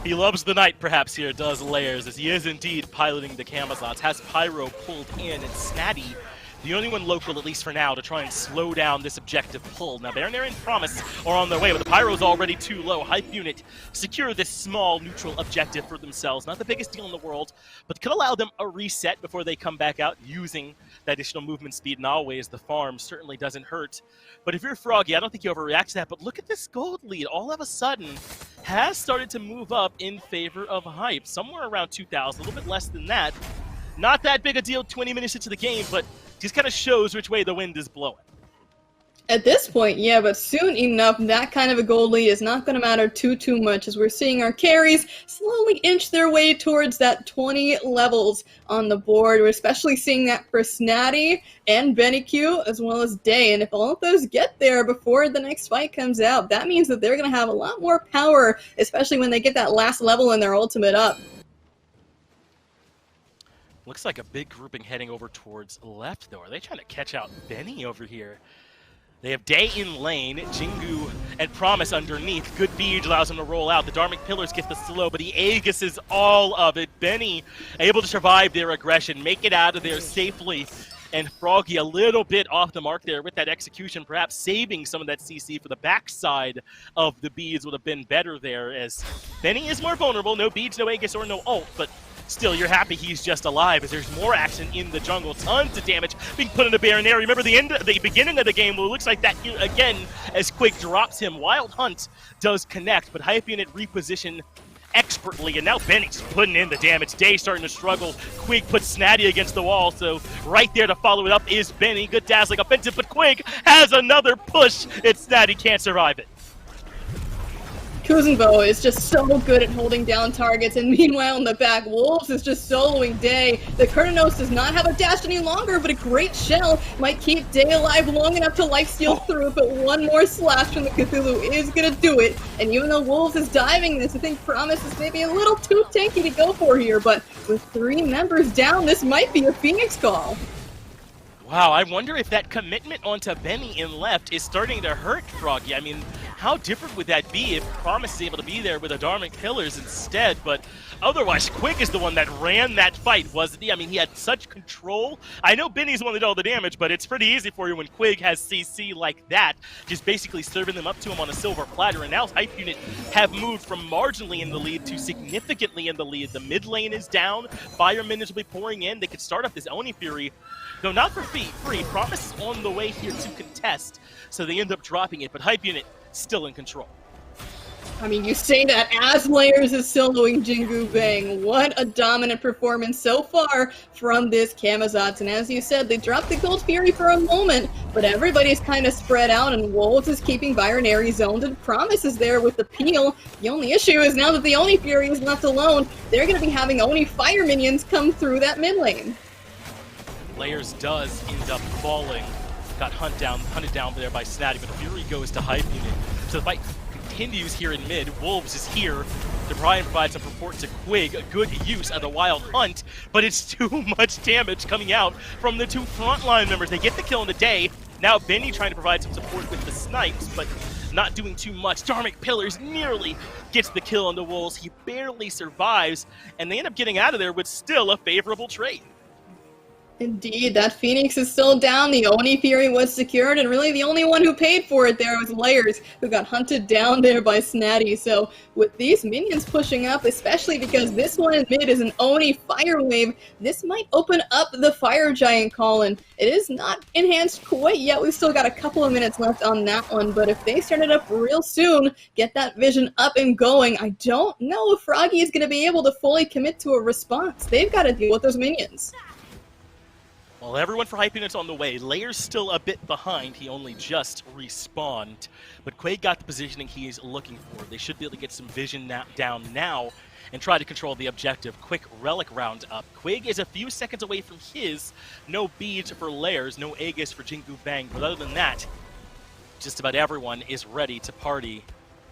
He loves the night, perhaps, here, does Layers, as he is indeed piloting the Camazotz, has Pyro pulled in, and Snatty, the only one local, at least for now, to try and slow down this objective pull. Now, Baronary and Promise are on their way, but the Pyro's already too low. Hype Unit secure this small neutral objective for themselves. Not the biggest deal in the world, but could allow them a reset before they come back out using that additional movement speed. And always, the farm certainly doesn't hurt. But if you're Froggy, I don't think you overreact to that, but look at this gold lead. All of a sudden, has started to move up in favor of Hype. Somewhere around 2,000, a little bit less than that. Not that big a deal 20 minutes into the game, but just kind of shows which way the wind is blowing. At this point, yeah, but soon enough, that kind of a gold lead is not going to matter too much, as we're seeing our carries slowly inch their way towards that 20 levels on the board. We're especially seeing that for Snatty and BennyQ, as well as Day, and if all of those get there before the next fight comes out, that means that they're going to have a lot more power, especially when they get that last level in their ultimate up. Looks like a big grouping heading over towards left, though. Are they trying to catch out Benny over here? They have Day in lane, Jingu and Promise underneath. Good bead allows them to roll out. The Dharmic Pillars get the slow, but he Aegises all of it. Benny able to survive their aggression, make it out of there safely. And Froggy a little bit off the mark there with that execution, perhaps saving some of that CC for the backside of the beads would have been better there, as Benny is more vulnerable. No beads, no Aegis, or no ult, but still, you're happy he's just alive, as there's more action in the jungle. Tons of damage being put into Baronary. Remember the beginning of the game, well, it looks like that here again as Quake drops him. Wild Hunt does connect, but Hype Unit reposition expertly, and now Benny's putting in the damage. Day starting to struggle. Quig puts Snatty against the wall, so right there to follow it up is Benny. Good dazzling offensive, but Quig has another push. It's Snatty, can't survive it. Kuzenbo is just so good at holding down targets, and meanwhile in the back, Wolves is just soloing Day. The Kurtanos does not have a dash any longer, but a great shell might keep Day alive long enough to lifesteal through, but one more slash from the Cthulhu is going to do it. And even though Wolves is diving this, I think Promise is maybe a little too tanky to go for here, but with 3 members down, this might be a Phoenix call. Wow, I wonder if that commitment onto Benny in left is starting to hurt Froggy. I mean, how different would that be if Promise is able to be there with the Dharmic Pillars instead? But otherwise, Quig is the one that ran that fight, wasn't he? I mean, he had such control. I know Benny's the one that did all the damage, but it's pretty easy for you when Quig has CC like that, just basically serving them up to him on a silver platter. And now Hype Unit have moved from marginally in the lead to significantly in the lead. The mid lane is down. Fire minions will be pouring in. They could start up this Oni Fury, though not for free. Promise is on the way here to contest, so they end up dropping it, but Hype Unit still in control. I mean, you say that as Layers is soloing Jingu Bang. What a dominant performance so far from this Camazotz. And as you said, they dropped the Gold Fury for a moment, but everybody's kind of spread out, and Wolves is keeping Binary zoned, and Promise is there with the peel. The only issue is now that the Oni Fury is left alone, they're going to be having Oni Fire minions come through that mid lane. Layers does end up falling. Got hunted down there by Snatty, but the Fury goes to Hype Unit. So the fight continues here in mid. Wolves is here to try and provide some support to Quig. A good use of the Wild Hunt, but it's too much damage coming out from the 2 frontline members. They get the kill in the Day. Now Benny trying to provide some support with the snipes, but not doing too much. Dharmic Pillars nearly gets the kill on the Wolves. He barely survives, and they end up getting out of there with still a favorable trade. Indeed, that Phoenix is still down. The Oni Fury was secured, and really the only one who paid for it there was Layers, who got hunted down there by Snatty. So with these minions pushing up, especially because this one in mid is an Oni Fire Wave, this might open up the Fire Giant call, and it is not enhanced quite yet. We've still got a couple of minutes left on that one, but if they start it up real soon, get that vision up and going, I don't know if Froggy is going to be able to fully commit to a response. They've got to deal with those minions. Well, everyone for Hype Unit's on the way. Layer's still a bit behind. He only just respawned. But Quake got the positioning he's looking for. They should be able to get some vision down now and try to control the objective. Quick relic round up. Quig is a few seconds away from his. No beads for Layers, no Aegis for Jingu Bang. But other than that, just about everyone is ready to party.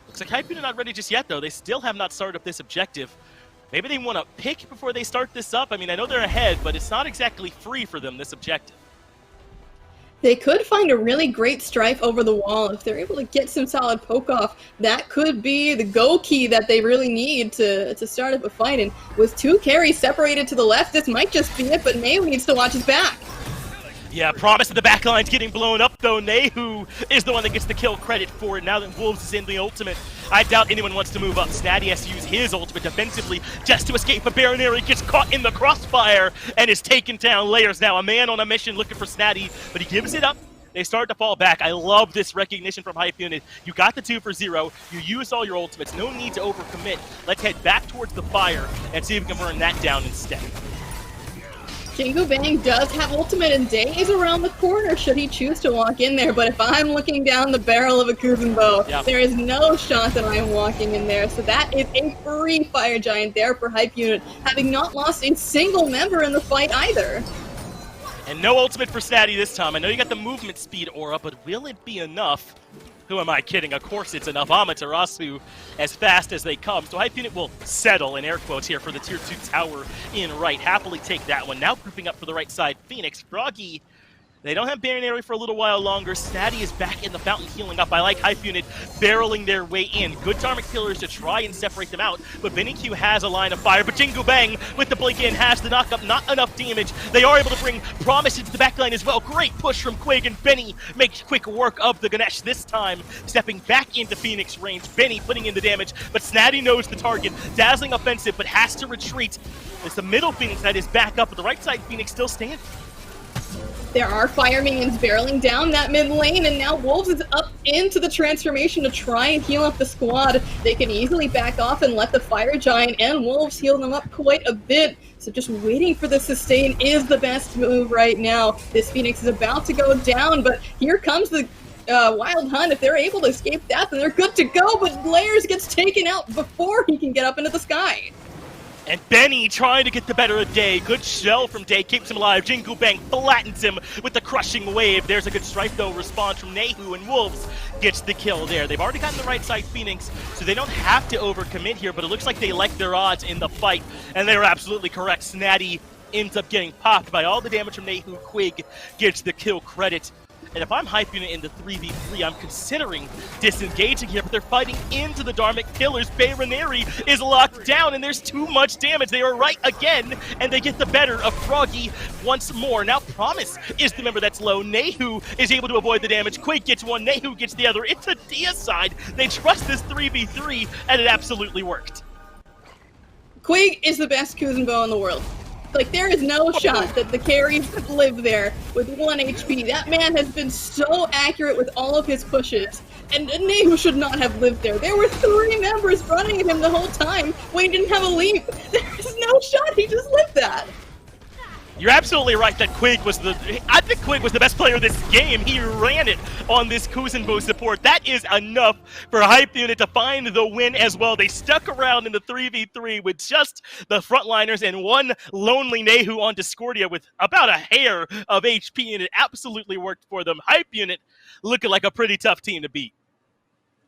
Looks like Hype Unit not ready just yet, though. They still have not started up this objective. Maybe they want to pick before they start this up. I mean, I know they're ahead, but it's not exactly free for them, this objective. They could find a really great strife over the wall. If they're able to get some solid poke off, that could be the go key that they really need to start up a fight. And with 2 carries separated to the left, this might just be it, but Neo needs to watch his back. Yeah, Promise at the back line's getting blown up, though. Nehu is the one that gets the kill credit for it now that Wolves is in the ultimate. I doubt anyone wants to move up. Snaddy has to use his ultimate defensively just to escape, but Baronary gets caught in the crossfire and is taken down. Layers now a man on a mission looking for Snaddy, but he gives it up. They start to fall back. I love this recognition from Hype Unit. You got the 2 for 0. You used all your ultimates. No need to overcommit. Let's head back towards the fire and see if we can burn that down instead. Jingu Bang does have ultimate, and Day is around the corner should he choose to walk in there, but if I'm looking down the barrel of a Kuzenbo, there is no shot that I'm walking in there, so that is a free Fire Giant there for Hype Unit, having not lost a single member in the fight either. And no ultimate for Snaddy this time. I know you got the movement speed aura, but will it be enough? Who am I kidding? Of course it's enough. Amaterasu as fast as they come. So Hype Unit will settle, in air quotes here, for the tier 2 tower in right. Happily take that one. Now grouping up for the right side. Phoenix, Froggy. They don't have Baronary for a little while longer. Snaddy is back in the fountain healing up. I like Hype Unit barreling their way in. Good Dharmic Pillars to try and separate them out, but Benny Q has a line of fire. But Jingu Bang with the blink in has the knockup, not enough damage. They are able to bring Promise into the backline as well. Great push from Quig, and Benny makes quick work of the Ganesh this time, stepping back into Phoenix range. Benny putting in the damage, but Snaddy knows the target. Dazzling offensive, but has to retreat. It's the middle Phoenix that is back up, but the right side Phoenix still standing. There are Fire Minions barreling down that mid lane, and now Wolves is up into the transformation to try and heal up the squad. They can easily back off and let the Fire Giant and Wolves heal them up quite a bit. So just waiting for the sustain is the best move right now. This Phoenix is about to go down, but here comes the Wild Hunt. If they're able to escape that, then they're good to go, but Layers gets taken out before he can get up into the sky. And Benny trying to get the better of Day. Good shell from Day, keeps him alive. Jingu Bang flattens him with the crushing wave. There's a good strike though, response from Nehu, and Wolves gets the kill there. They've already gotten the right side Phoenix, so they don't have to overcommit here, but it looks like they like their odds in the fight, and they were absolutely correct. Snaddy ends up getting popped by all the damage from Nehu. Quig gets the kill credit. And if I'm Hype Unit in the 3v3, I'm considering disengaging here, but they're fighting into the Dharmic Pillars. Baronary is locked down, and there's too much damage. They are right again, and they get the better of Froggy once more. Now Promise is the member that's low. Nehu is able to avoid the damage. Quake gets one, Nehu gets the other. It's a deicide. They trust this 3v3, and it absolutely worked. Quig is the best Kuzenbo in the world. Like, there is no shot that the carries live there with 1 HP. That man has been so accurate with all of his pushes. And Nehu should not have lived there. There were 3 members running at him the whole time when he didn't have a leap. There is no shot he just lived that. You're absolutely right that Quig was I think Quig was the best player of this game. He ran it on this Kuzenbo support. That is enough for Hype Unit to find the win as well. They stuck around in the 3v3 with just the frontliners and one lonely Nehu on Discordia with about a hair of HP, and it absolutely worked for them. Hype Unit looking like a pretty tough team to beat.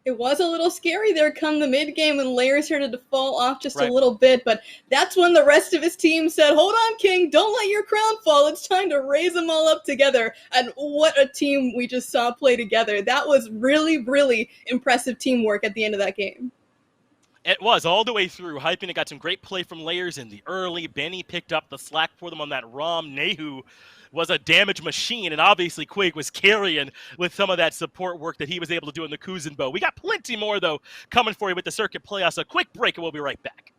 It was a little scary there come the mid-game when Layers started to fall off just a little bit, but that's when the rest of his team said, hold on, King, don't let your crown fall. It's time to raise them all up together. And what a team we just saw play together. That was really, really impressive teamwork at the end of that game. It was all the way through. Hype Unit got some great play from Layers in the early. Benny picked up the slack for them on that ROM. Nehu was a damage machine, and obviously Quig was carrying with some of that support work that he was able to do in the Kuzenbo. We got plenty more, though, coming for you with the circuit playoffs. A quick break, and we'll be right back.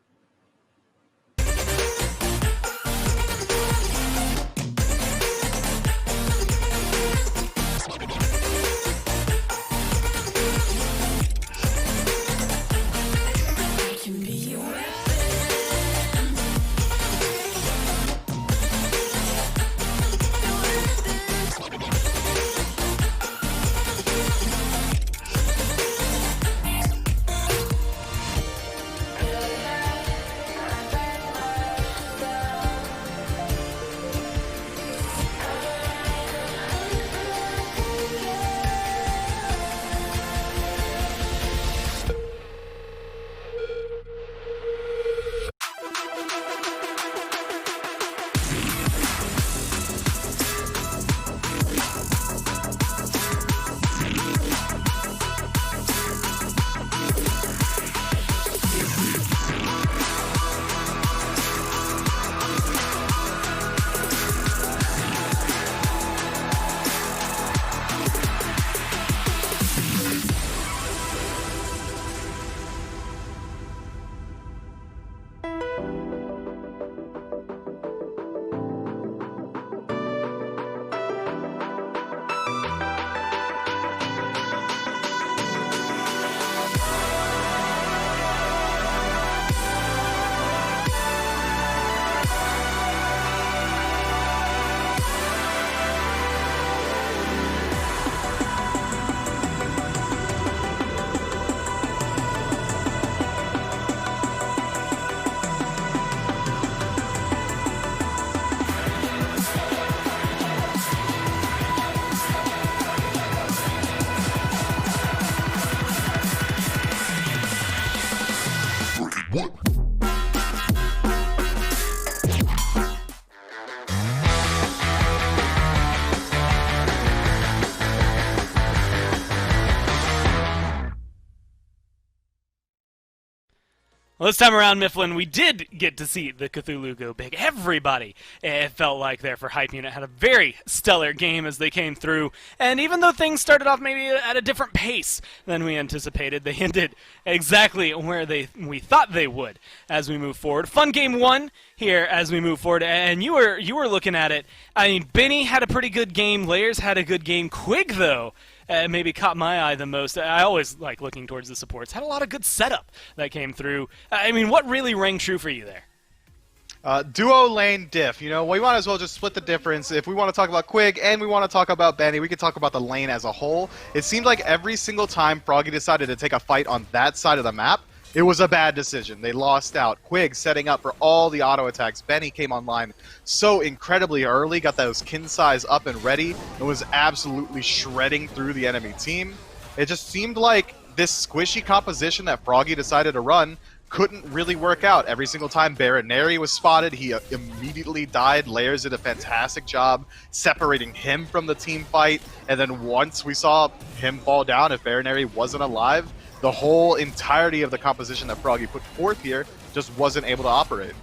Well, this time around, Mifflin, we did get to see the Cthulhu go big. Everybody, it felt like there for Hype Unit, had a very stellar game as they came through. And even though things started off maybe at a different pace than we anticipated, they ended exactly where we thought they would as we move forward. Fun game one here as we move forward, and you were looking at it. I mean, Benny had a pretty good game. Layers had a good game. Quig, though, maybe caught my eye the most. I always like looking towards the supports. Had a lot of good setup that came through. I mean, what really rang true for you there? Duo lane diff. You know, we might as well just split the difference. If we want to talk about Quig and we want to talk about Benny, we can talk about the lane as a whole. It seemed like every single time Froggy decided to take a fight on that side of the map, it was a bad decision. They lost out. Quig setting up for all the auto attacks. Benny came online so incredibly early, got those kin size up and ready, and was absolutely shredding through the enemy team. It just seemed like this squishy composition that Froggy decided to run couldn't really work out. Every single time Baronary was spotted, he immediately died. Layers did a fantastic job separating him from the team fight, and then once we saw him fall down, if Baronary wasn't alive, the whole entirety of the composition that Froggy put forth here just wasn't able to operate.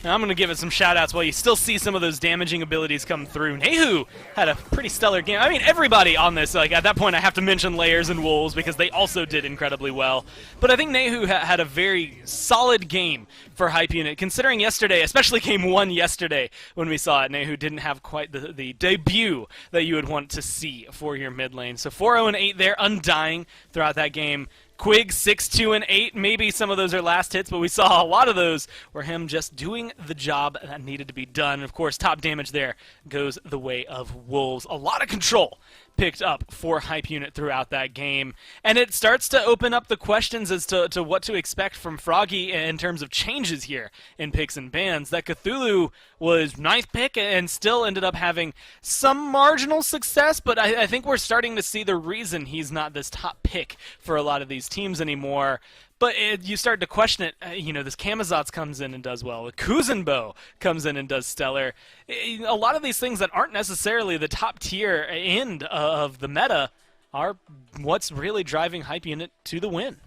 Now I'm going to give it some shout-outs while you still see some of those damaging abilities come through. Nehu had a pretty stellar game. I mean, everybody on this, like at that point I have to mention Layers and Wolves because they also did incredibly well. But I think Nehu had a very solid game for Hype Unit, considering yesterday, especially game one yesterday when we saw it, Nehu didn't have quite the debut that you would want to see for your mid lane. So 4-0-8 there, undying throughout that game. Quig 6-2-8, maybe some of those are last hits, but we saw a lot of those were him just doing the job that needed to be done. And of course, top damage there goes the way of Wolves. A lot of control picked up for Hype Unit throughout that game. And it starts to open up the questions as to what to expect from Froggy in terms of changes here in picks and bans. That Cthulhu was ninth pick and still ended up having some marginal success, but I think we're starting to see the reason he's not this top pick for a lot of these teams anymore. But you start to question it. You know, this Camazotz comes in and does well. Kuzenbo comes in and does stellar. A lot of these things that aren't necessarily the top tier end of the meta are what's really driving Hype Unit to the win.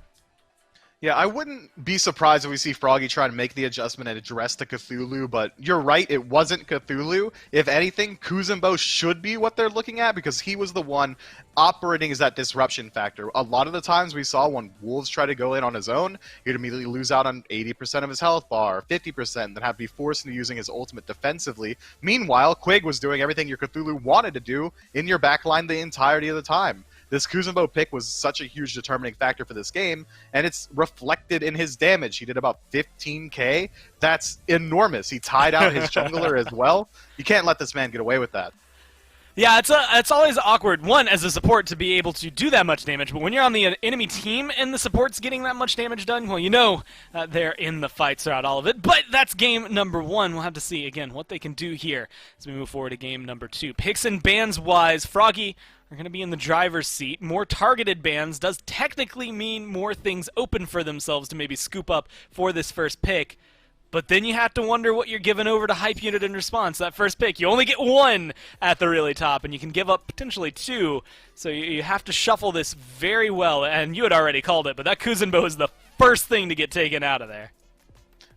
Yeah, I wouldn't be surprised if we see Froggy try to make the adjustment and address the Cthulhu, but you're right, it wasn't Cthulhu. If anything, Kuzenbo should be what they're looking at because he was the one operating as that disruption factor. A lot of the times we saw when Wolves try to go in on his own, he'd immediately lose out on 80% of his health bar, 50%, then have to be forced into using his ultimate defensively. Meanwhile, Quig was doing everything your Cthulhu wanted to do in your backline the entirety of the time. This Kuzenbo pick was such a huge determining factor for this game, and it's reflected in his damage. He did about 15k. That's enormous. He tied out his jungler as well. You can't let this man get away with that. Yeah, it's always awkward, one, as a support to be able to do that much damage, but when you're on the enemy team and the support's getting that much damage done, well, you know they're in the fight throughout all of it. But that's game number one. We'll have to see, again, what they can do here as we move forward to game number two. Picks and bans-wise, Froggy are going to be in the driver's seat. More targeted bans does technically mean more things open for themselves to maybe scoop up for this first pick. But then you have to wonder what you're giving over to Hype Unit in response. That first pick, you only get one at the really top, and you can give up potentially two. So you have to shuffle this very well, and you had already called it, but that Kuzenbo is the first thing to get taken out of there.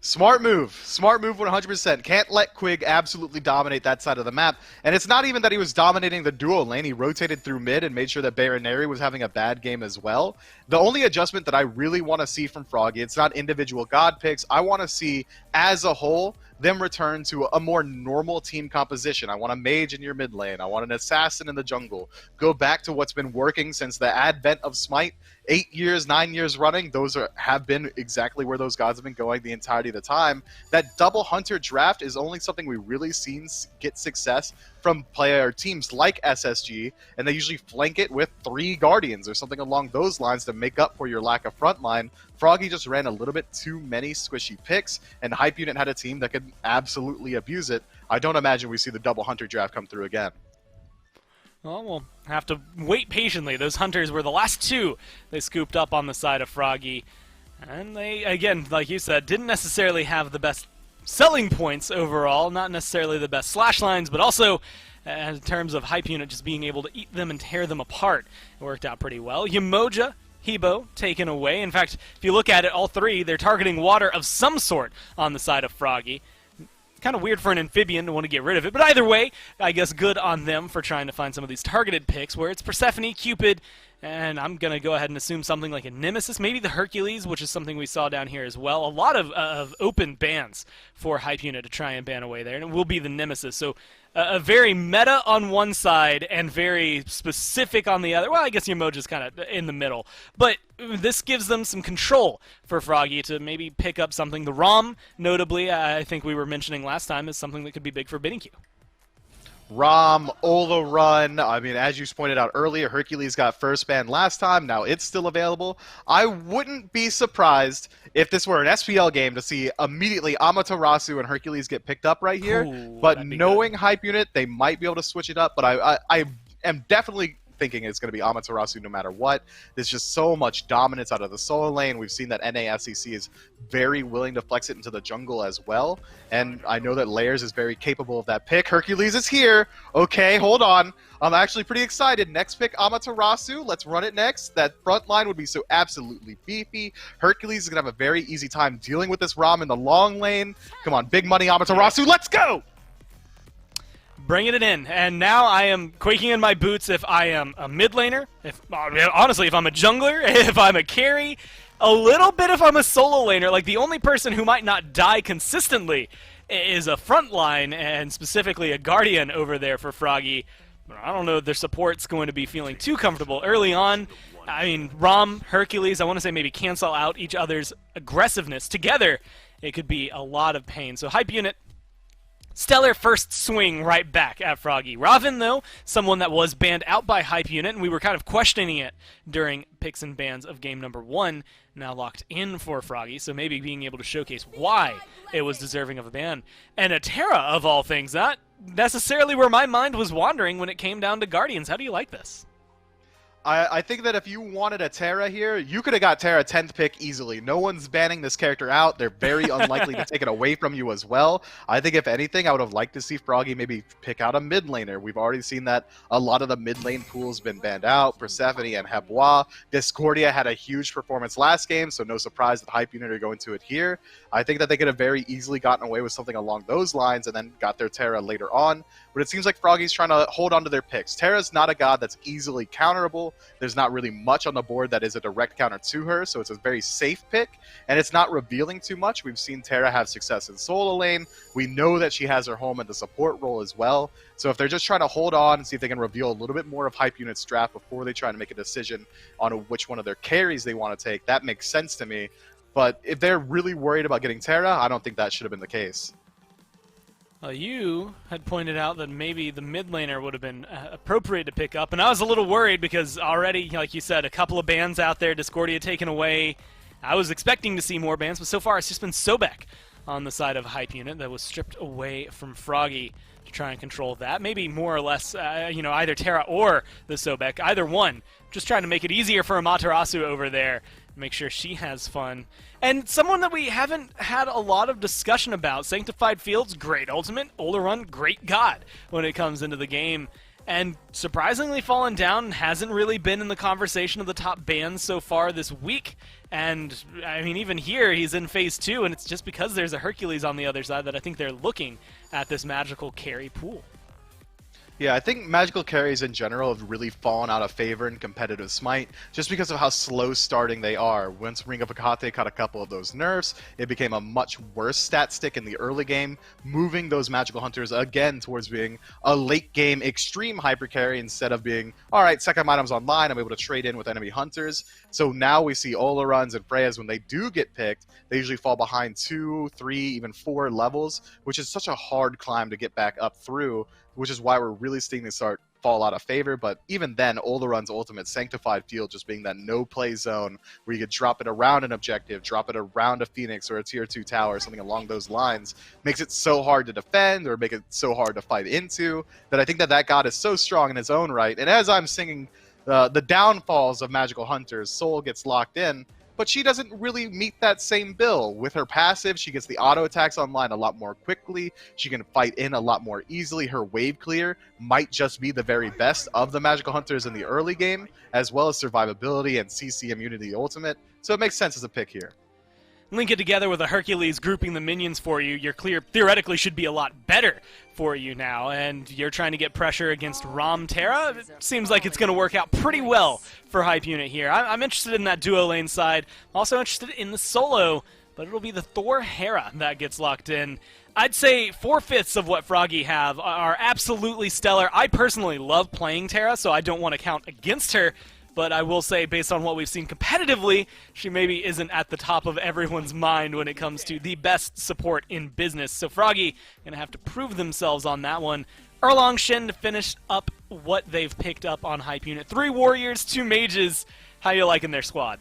Smart move 100%. Can't let Quig absolutely dominate that side of the map. And it's not even that he was dominating the duo lane. He rotated through mid and made sure that Baronary was having a bad game as well. The only adjustment that I really want to see from Froggy, it's not individual god picks. I want to see, as a whole, them return to a more normal team composition. I want a mage in your mid lane. I want an assassin in the jungle. Go back to what's been working since the advent of SMITE. 8 years, 9 years running, those have been exactly where those gods have been going the entirety of the time. That double hunter draft is only something we really seen get success from player teams like SSG, and they usually flank it with 3 guardians or something along those lines to make up for your lack of frontline. Froggy just ran a little bit too many squishy picks, and Hype Unit had a team that could absolutely abuse it. I don't imagine we see the double hunter draft come through again. Well, we'll have to wait patiently. Those hunters were the last 2 they scooped up on the side of Froggy. And they, again, like you said, didn't necessarily have the best selling points overall, not necessarily the best slash lines, but also in terms of Hype Unit just being able to eat them and tear them apart. It worked out pretty well. Yamoja Hebo taken away. In fact, if you look at it, all three, they're targeting water of some sort on the side of Froggy. Kind of weird for an amphibian to want to get rid of it, but either way, I guess good on them for trying to find some of these targeted picks where it's Persephone, Cupid, and I'm going to go ahead and assume something like a Nemesis, maybe the Hercules, which is something we saw down here as well. A lot of open bans for Hype Unit to try and ban away there, and it will be the Nemesis. So a very meta on one side and very specific on the other. Well, I guess Yamoja's kind of in the middle. But this gives them some control for Froggy to maybe pick up something. The ROM, notably, I think we were mentioning last time, is something that could be big for BidDQ. Rom, Ola Run, I mean, as you pointed out earlier, Hercules got first ban last time, now it's still available. I wouldn't be surprised if this were an SPL game to see immediately Amaterasu and Hercules get picked up right here, Ooh, but that'd be knowing good. Hype Unit, they might be able to switch it up, but I am definitely thinking it's going to be Amaterasu no matter what. There's just so much dominance out of the solo lane. We've seen that NASEC is very willing to flex it into the jungle as well, and I know that Layers is very capable of that pick. Hercules is here. Okay, hold on. I'm actually pretty excited. Next pick, Amaterasu. Let's run it next. That front line would be so absolutely beefy. Hercules is going to have a very easy time dealing with this ROM in the long lane. Come on, big money Amaterasu. Let's go! Bringing it in, and now I am quaking in my boots if I am a mid laner, honestly, if I'm a jungler, if I'm a carry, a little bit if I'm a solo laner. Like, the only person who might not die consistently is a front line, and specifically a Guardian over there for Froggy. I don't know if their support's going to be feeling too comfortable early on. I mean, Rom, Hercules, I want to say maybe cancel out each other's aggressiveness. Together, it could be a lot of pain. So Hype Unit, stellar first swing right back at Froggy. Raven, though, someone that was banned out by Hype Unit, and we were kind of questioning it during picks and bans of game number 1, now locked in for Froggy, so maybe being able to showcase why it was deserving of a ban. And a Terra, of all things, not necessarily where my mind was wandering when it came down to Guardians. How do you like this? I think that if you wanted a Terra here, you could have got Terra 10th pick easily. No one's banning this character out. They're very unlikely to take it away from you as well. I think if anything, I would have liked to see Froggy maybe pick out a mid laner. We've already seen that a lot of the mid lane pool's been banned out. Persephone and Hebois. Discordia had a huge performance last game, so no surprise that Hype Unit are going to it here. I think that they could have very easily gotten away with something along those lines and then got their Terra later on. But it seems like Froggy's trying to hold on to their picks. Terra's not a god that's easily counterable. There's not really much on the board that is a direct counter to her, so it's a very safe pick, and it's not revealing too much. We've seen Terra have success in solo lane. We know that she has her home in the support role as well. So if they're just trying to hold on and see if they can reveal a little bit more of Hype Unit's draft before they try to make a decision on which one of their carries they want to take, that makes sense to me. But if they're really worried about getting Terra, I don't think that should have been the case. You had pointed out that maybe the mid laner would have been appropriate to pick up, and I was a little worried because already, like you said, a couple of bans out there, Discordia taken away. I was expecting to see more bans, but so far it's just been Sobek on the side of Hype Unit that was stripped away from Froggy to try and control that. Maybe more or less, either Terra or the Sobek, either one, just trying to make it easier for Amaterasu over there, make sure she has fun. And someone that we haven't had a lot of discussion about, Sanctified Fields, great ultimate, Olorun, great god when it comes into the game. And surprisingly fallen down, hasn't really been in the conversation of the top bans so far this week. And, I mean, even here, he's in Phase 2, and it's just because there's a Hercules on the other side that I think they're looking at this magical carry pool. Yeah, I think magical carries in general have really fallen out of favor in competitive Smite just because of how slow starting they are. Once Ring of Hecate caught a couple of those nerfs, it became a much worse stat stick in the early game, moving those magical hunters again towards being a late game extreme hyper carry instead of being, alright, second item's online, I'm able to trade in with enemy hunters. So now we see Olaruns and Freyas, when they do get picked, they usually fall behind 2, 3, even 4 levels, which is such a hard climb to get back up through, which is why we're really seeing this start fall out of favor. But even then, Olorun's ultimate Sanctified Field just being that no-play zone where you could drop it around an objective, drop it around a Phoenix or a Tier 2 tower, something along those lines, makes it so hard to defend or make it so hard to fight into, that I think that god is so strong in his own right. And as I'm singing the downfalls of magical hunters, Soul gets locked in, but she doesn't really meet that same bill. With her passive, she gets the auto attacks online a lot more quickly. She can fight in a lot more easily. Her wave clear might just be the very best of the Magical Hunters in the early game, as well as survivability and CC immunity ultimate. So it makes sense as a pick here. Link it together with a Hercules grouping the minions for you. Your clear theoretically should be a lot better for you now, and you're trying to get pressure against Rom Terra. It seems like it's going to work out pretty well for Hype Unit here. I'm interested in that duo lane side. I'm also interested in the solo, but it'll be the Thor Hera that gets locked in. I'd say 4/5 of what Froggy have are absolutely stellar. I personally love playing Terra, so I don't want to count against her. But I will say, based on what we've seen competitively, she maybe isn't at the top of everyone's mind when it comes to the best support in business. So Froggy going to have to prove themselves on that one. Erlong Shen to finish up what they've picked up on Hype Unit. 3 Warriors, 2 Mages. How you liking their squad?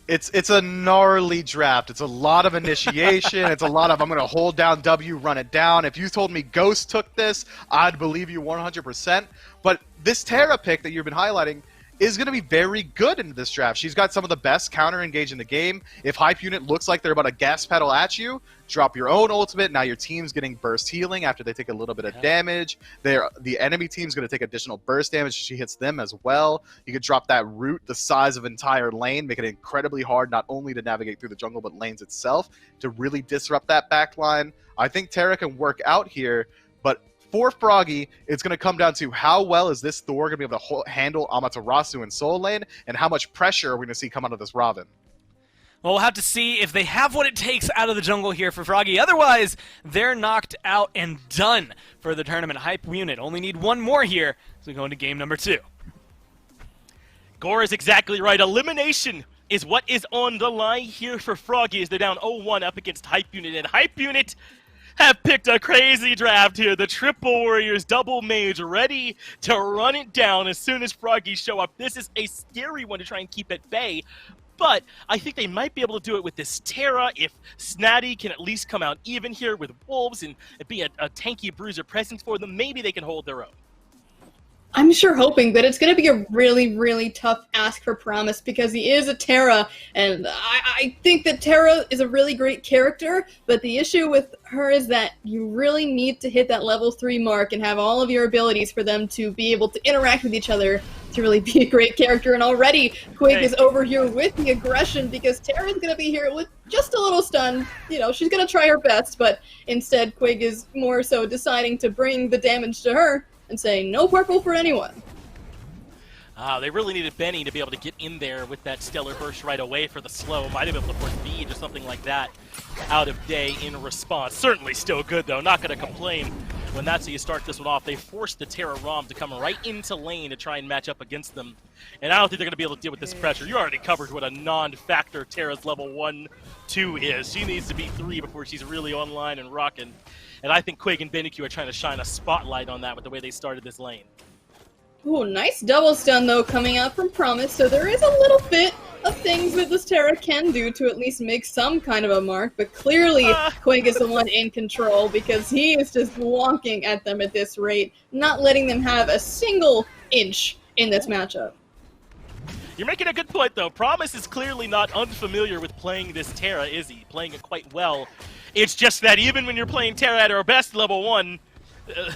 It's a gnarly draft. It's a lot of initiation. It's a lot of, I'm going to hold down W, run it down. If you told me Ghost took this, I'd believe you 100%. But this Terra pick that you've been highlighting is going to be very good in this draft. She's got some of the best counter engage in the game. If Hype Unit looks like they're about to gas pedal at you, drop your own ultimate. Now your team's getting burst healing after they take a little bit of damage. The enemy team's going to take additional burst damage. She hits them as well. You could drop that root the size of entire lane, make it incredibly hard not only to navigate through the jungle, but lanes itself to really disrupt that back line. I think Terra can work out here, but for Froggy, it's going to come down to how well is this Thor going to be able to handle Amaterasu in Soul Lane, and how much pressure are we going to see come out of this Robin. Well, we'll have to see if they have what it takes out of the jungle here for Froggy. Otherwise, they're knocked out and done for the tournament. Hype Unit only need one more here as we go into game number 2. Gore is exactly right. Elimination is what is on the line here for Froggy as they're down 0-1 up against Hype Unit. And Hype Unit have picked a crazy draft here. The Triple Warriors, double mage, ready to run it down as soon as Froggy show up. This is a scary one to try and keep at bay, but I think they might be able to do it with this Terra. If Snatty can at least come out even here with Wolves and be a tanky bruiser presence for them, maybe they can hold their own. I'm sure hoping, but it's going to be a really, really tough ask for Promise because he is a Terra, and I think that Terra is a really great character, but the issue with her is that you really need to hit that level 3 mark and have all of your abilities for them to be able to interact with each other to really be a great character, and already Quig is over here with the aggression because Terra's going to be here with just a little stun. You know, she's going to try her best, but instead Quig is more so deciding to bring the damage to her and saying, no purple for anyone. They really needed Benny to be able to get in there with that Stellar Burst right away for the slow. Might have been able to force Bead or something like that out of day in response. Certainly still good, though. Not going to complain when that's how you start this one off. They forced the Terra Rom to come right into lane to try and match up against them. And I don't think they're going to be able to deal with this pressure. You already covered what a non-factor Terra's level 1, 2 is. She needs to be 3 before she's really online and rocking. And I think Quig and Benny are trying to shine a spotlight on that with the way they started this lane. Ooh, nice double stun, though, coming out from Promise, so there is a little bit of things that this Terra can do to at least make some kind of a mark, but clearly Quig is the one in control because he is just wonking at them at this rate, not letting them have a single inch in this matchup. You're making a good point, though. Promise is clearly not unfamiliar with playing this Terra, is he? Playing it quite well. It's just that even when you're playing Terra at her best level 1,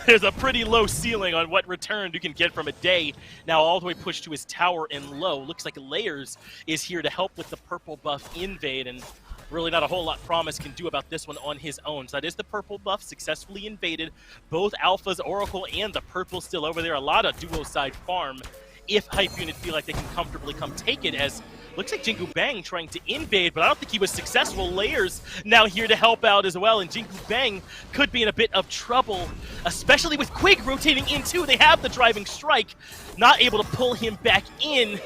there's a pretty low ceiling on what return you can get from a day. Now all the way pushed to his tower and low. Looks like Layers is here to help with the purple buff invade, and really not a whole lot Promise can do about this one on his own. So that is the purple buff successfully invaded. Both Alphas, Oracle, and the purple still over there. A lot of duo side farm if Hype Unit feel like they can comfortably come take it, as looks like Jingu Bang trying to invade, but I don't think he was successful. Layers now here to help out as well, and Jingu Bang could be in a bit of trouble, especially with Quig rotating in too. They have the driving strike, not able to pull him back in.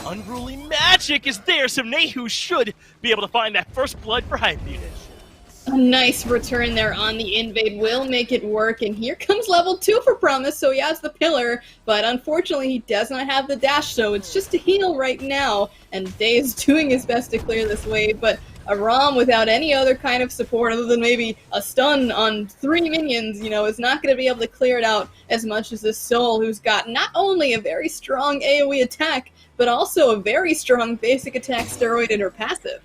Unruly Magic is there, so Nehu should be able to find that first blood for Hype Unit. A nice return there on the invade will make it work, and here comes level 2 for Promise, so he has the pillar, but unfortunately he does not have the dash, so it's just a heal right now, and Day is doing his best to clear this wave, but a ROM without any other kind of support other than maybe a stun on 3 minions, you know, is not going to be able to clear it out as much as this Soul, who's got not only a very strong AoE attack, but also a very strong basic attack steroid in her passive.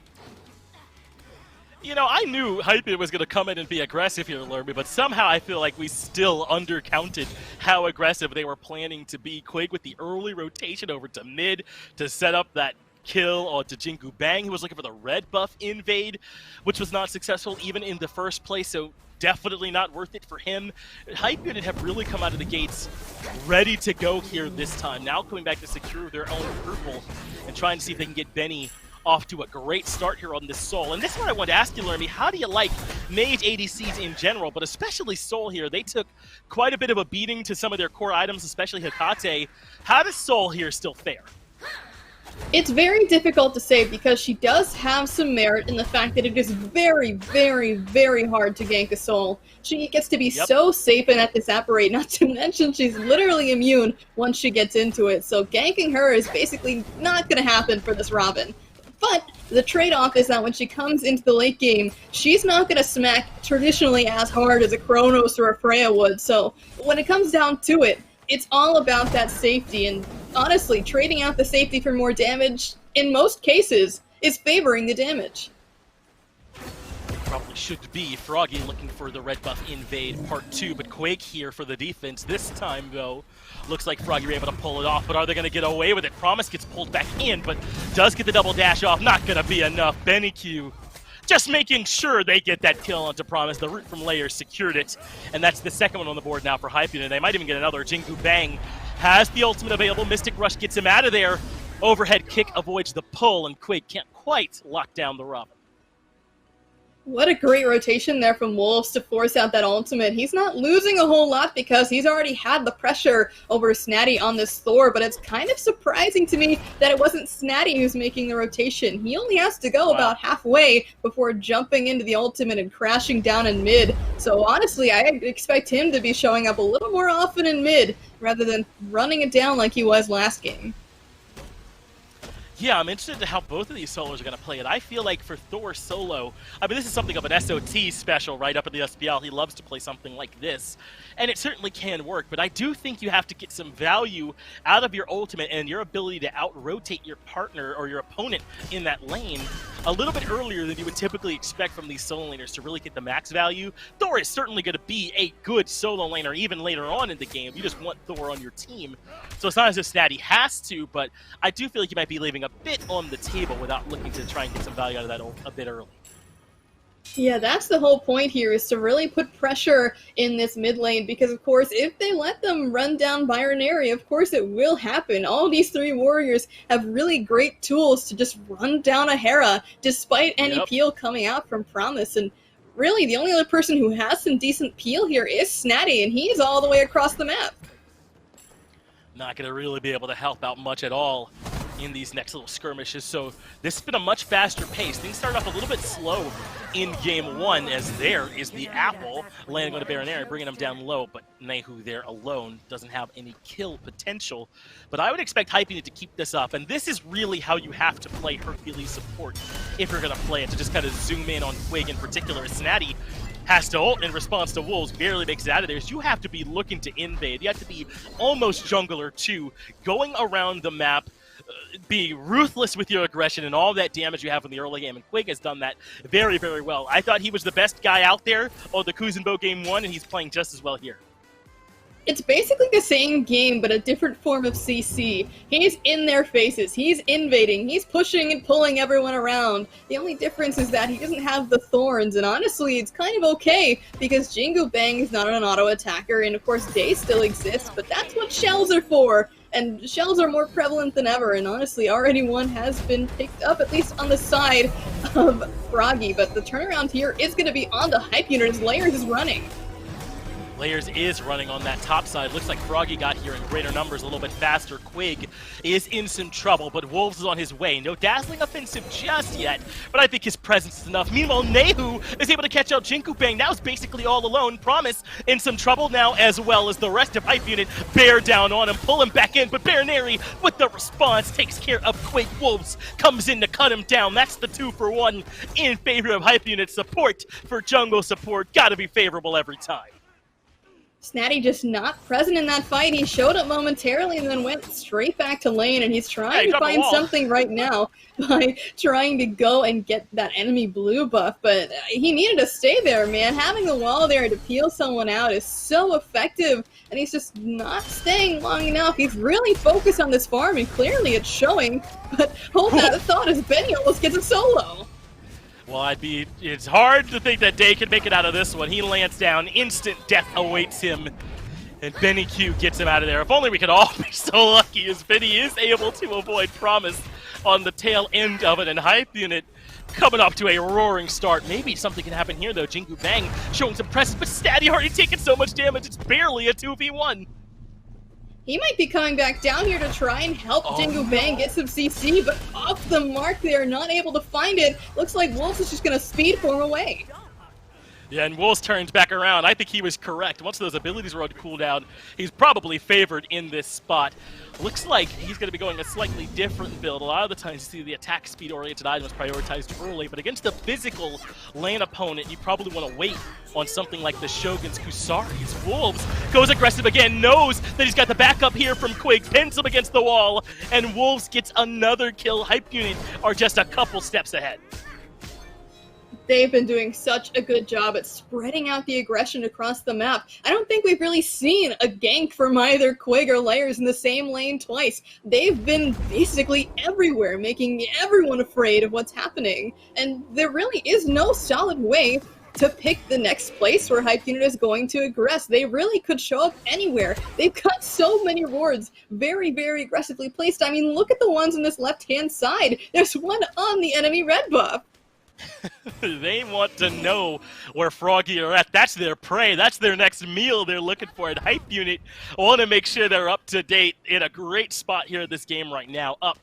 You know, I knew Hyphen was going to come in and be aggressive here, Lerby, but somehow I feel like we still undercounted how aggressive they were planning to be. Quake with the early rotation over to mid to set up that kill onto Jingu Bang, who was looking for the red buff invade, which was not successful even in the first place, so definitely not worth it for him. Hype Unit have really come out of the gates ready to go here this time. Now coming back to secure their own purple and trying to see if they can get Benny off to a great start here on this Soul. And this is what I wanted to ask you, Lermy. How do you like mage ADCs in general, but especially Soul here? They took quite a bit of a beating to some of their core items, especially Hecate. How does Soul here still fare? It's very difficult to say because she does have some merit in the fact that it is very, very, very hard to gank a Soul. She gets to be so safe in at this apparate, not to mention she's literally immune once she gets into it. So ganking her is basically not going to happen for this Robin. But the trade-off is that when she comes into the late game, she's not going to smack traditionally as hard as a Kronos or a Freya would. So when it comes down to it, it's all about that safety. And honestly, trading out the safety for more damage, in most cases, is favoring the damage. Probably should be Froggy looking for the red buff invade part 2, but Quake here for the defense. This time, though, looks like Froggy were able to pull it off, but are they going to get away with it? Promise gets pulled back in, but does get the double dash off. Not going to be enough. Benny Q just making sure they get that kill onto Promise. The root from Layers secured it, and that's the second one on the board now for Hype Unit. They might even get another. Jingu Bang has the ultimate available. Mystic Rush gets him out of there. Overhead kick avoids the pull, and Quake can't quite lock down the Robin. What a great rotation there from Wolves to force out that ultimate. He's not losing a whole lot because he's already had the pressure over Snatty on this Thor, but it's kind of surprising to me that it wasn't Snatty who's making the rotation. He only has to go about halfway before jumping into the ultimate and crashing down in mid. So honestly, I expect him to be showing up a little more often in mid rather than running it down like he was last game. Yeah, I'm interested in how both of these solos are going to play it. I feel like for Thor solo, I mean, this is something of an SOT special right up in the SPL. He loves to play something like this, and it certainly can work, but I do think you have to get some value out of your ultimate and your ability to out-rotate your partner or your opponent in that lane a little bit earlier than you would typically expect from these solo laners to really get the max value. Thor is certainly going to be a good solo laner even later on in the game. You just want Thor on your team. So it's not as if Snatty has to, but I do feel like you might be leaving a bit on the table without looking to try and get some value out of that a bit early. Yeah, that's the whole point here, is to really put pressure in this mid lane, because of course if they let them run down Byronary, of course it will happen. All these three warriors have really great tools to just run down a Hera despite any peel coming out from Promise, and really the only other person who has some decent peel here is Snatty, and he's all the way across the map. Not going to really be able to help out much at all in these next little skirmishes, so this has been a much faster pace. Things start off a little bit slow in game one, as there is the apple landing on a Baronary, bringing him down low, but Nehu there alone doesn't have any kill potential. But I would expect Hype Unit to keep this up, and this is really how you have to play Hercules support if you're going to play it, to just kind of zoom in on Quig in particular. Snatty has to ult in response to Wolves, barely makes it out of there. So you have to be looking to invade. You have to be almost jungler too, going around the map, be ruthless with your aggression and all that damage you have in the early game, and Quig has done that very, very well. I thought he was the best guy out there on the Kuzenbo game 1, and he's playing just as well here. It's basically the same game, but a different form of CC. He's in their faces, he's invading, he's pushing and pulling everyone around. The only difference is that he doesn't have the thorns, and honestly, it's kind of okay, because Jingu Bang is not an auto-attacker, and of course Day still exists, but that's what shells are for. And shells are more prevalent than ever, and honestly, already one has been picked up, at least on the side of Froggy, but the turnaround here is going to be on the Hype Unit as Layers is running. Layers is running on that top side. Looks like Froggy got here in greater numbers, a little bit faster. Quig is in some trouble, but Wolves is on his way. No dazzling offensive just yet, but I think his presence is enough. Meanwhile, Nehu is able to catch out Jinku Bang. Now is basically all alone. Promise in some trouble now, as well as the rest of Hype Unit. Bear down on him, pull him back in, but Baroneri with the response takes care of Quig. Wolves comes in to cut him down. That's the 2-for-1 in favor of Hype Unit. Support for jungle support. Gotta be favorable every time. Snatty just not present in that fight. He showed up momentarily and then went straight back to lane, and he's trying to find something right now by trying to go and get that enemy blue buff, but he needed to stay there, man. Having the wall there to peel someone out is so effective, and he's just not staying long enough. He's really focused on this farm, and clearly it's showing, but hold that thought as Benny almost gets a solo. Well, it's hard to think that Day can make it out of this one. He lands down, instant death awaits him, and Benny Q gets him out of there. If only we could all be so lucky as Benny is able to avoid Promise on the tail end of it, and Hype Unit coming up to a roaring start. Maybe something can happen here, though. Jinku Bang showing some presence, but Snatty already taking so much damage, it's barely a 2v1. He might be coming back down here to try and help Jingu Bang get some CC, but off the mark they are not able to find it. Looks like Wolves is just going to speed form away. Yeah, and Wolves turns back around. I think he was correct. Once those abilities were on cooldown, he's probably favored in this spot. Looks like he's going to be going a slightly different build. A lot of the times you see the attack speed-oriented items prioritized early, but against a physical lane opponent, you probably want to wait on something like the Shogun's Kusaris. Wolves goes aggressive again, knows that he's got the backup here from Quig, pins him against the wall, and Wolves gets another kill. Hype Unit are just a couple steps ahead. They've been doing such a good job at spreading out the aggression across the map. I don't think we've really seen a gank from either Quig or Layers in the same lane twice. They've been basically everywhere, making everyone afraid of what's happening. And there really is no solid way to pick the next place where Hype Unit is going to aggress. They really could show up anywhere. They've got so many wards very, very aggressively placed. I mean, look at the ones on this left-hand side. There's one on the enemy red buff. They want to know where Froggy are at. That's their prey. That's their next meal they're looking for. And Hype Unit want to make sure they're up to date. In a great spot here in this game right now. Up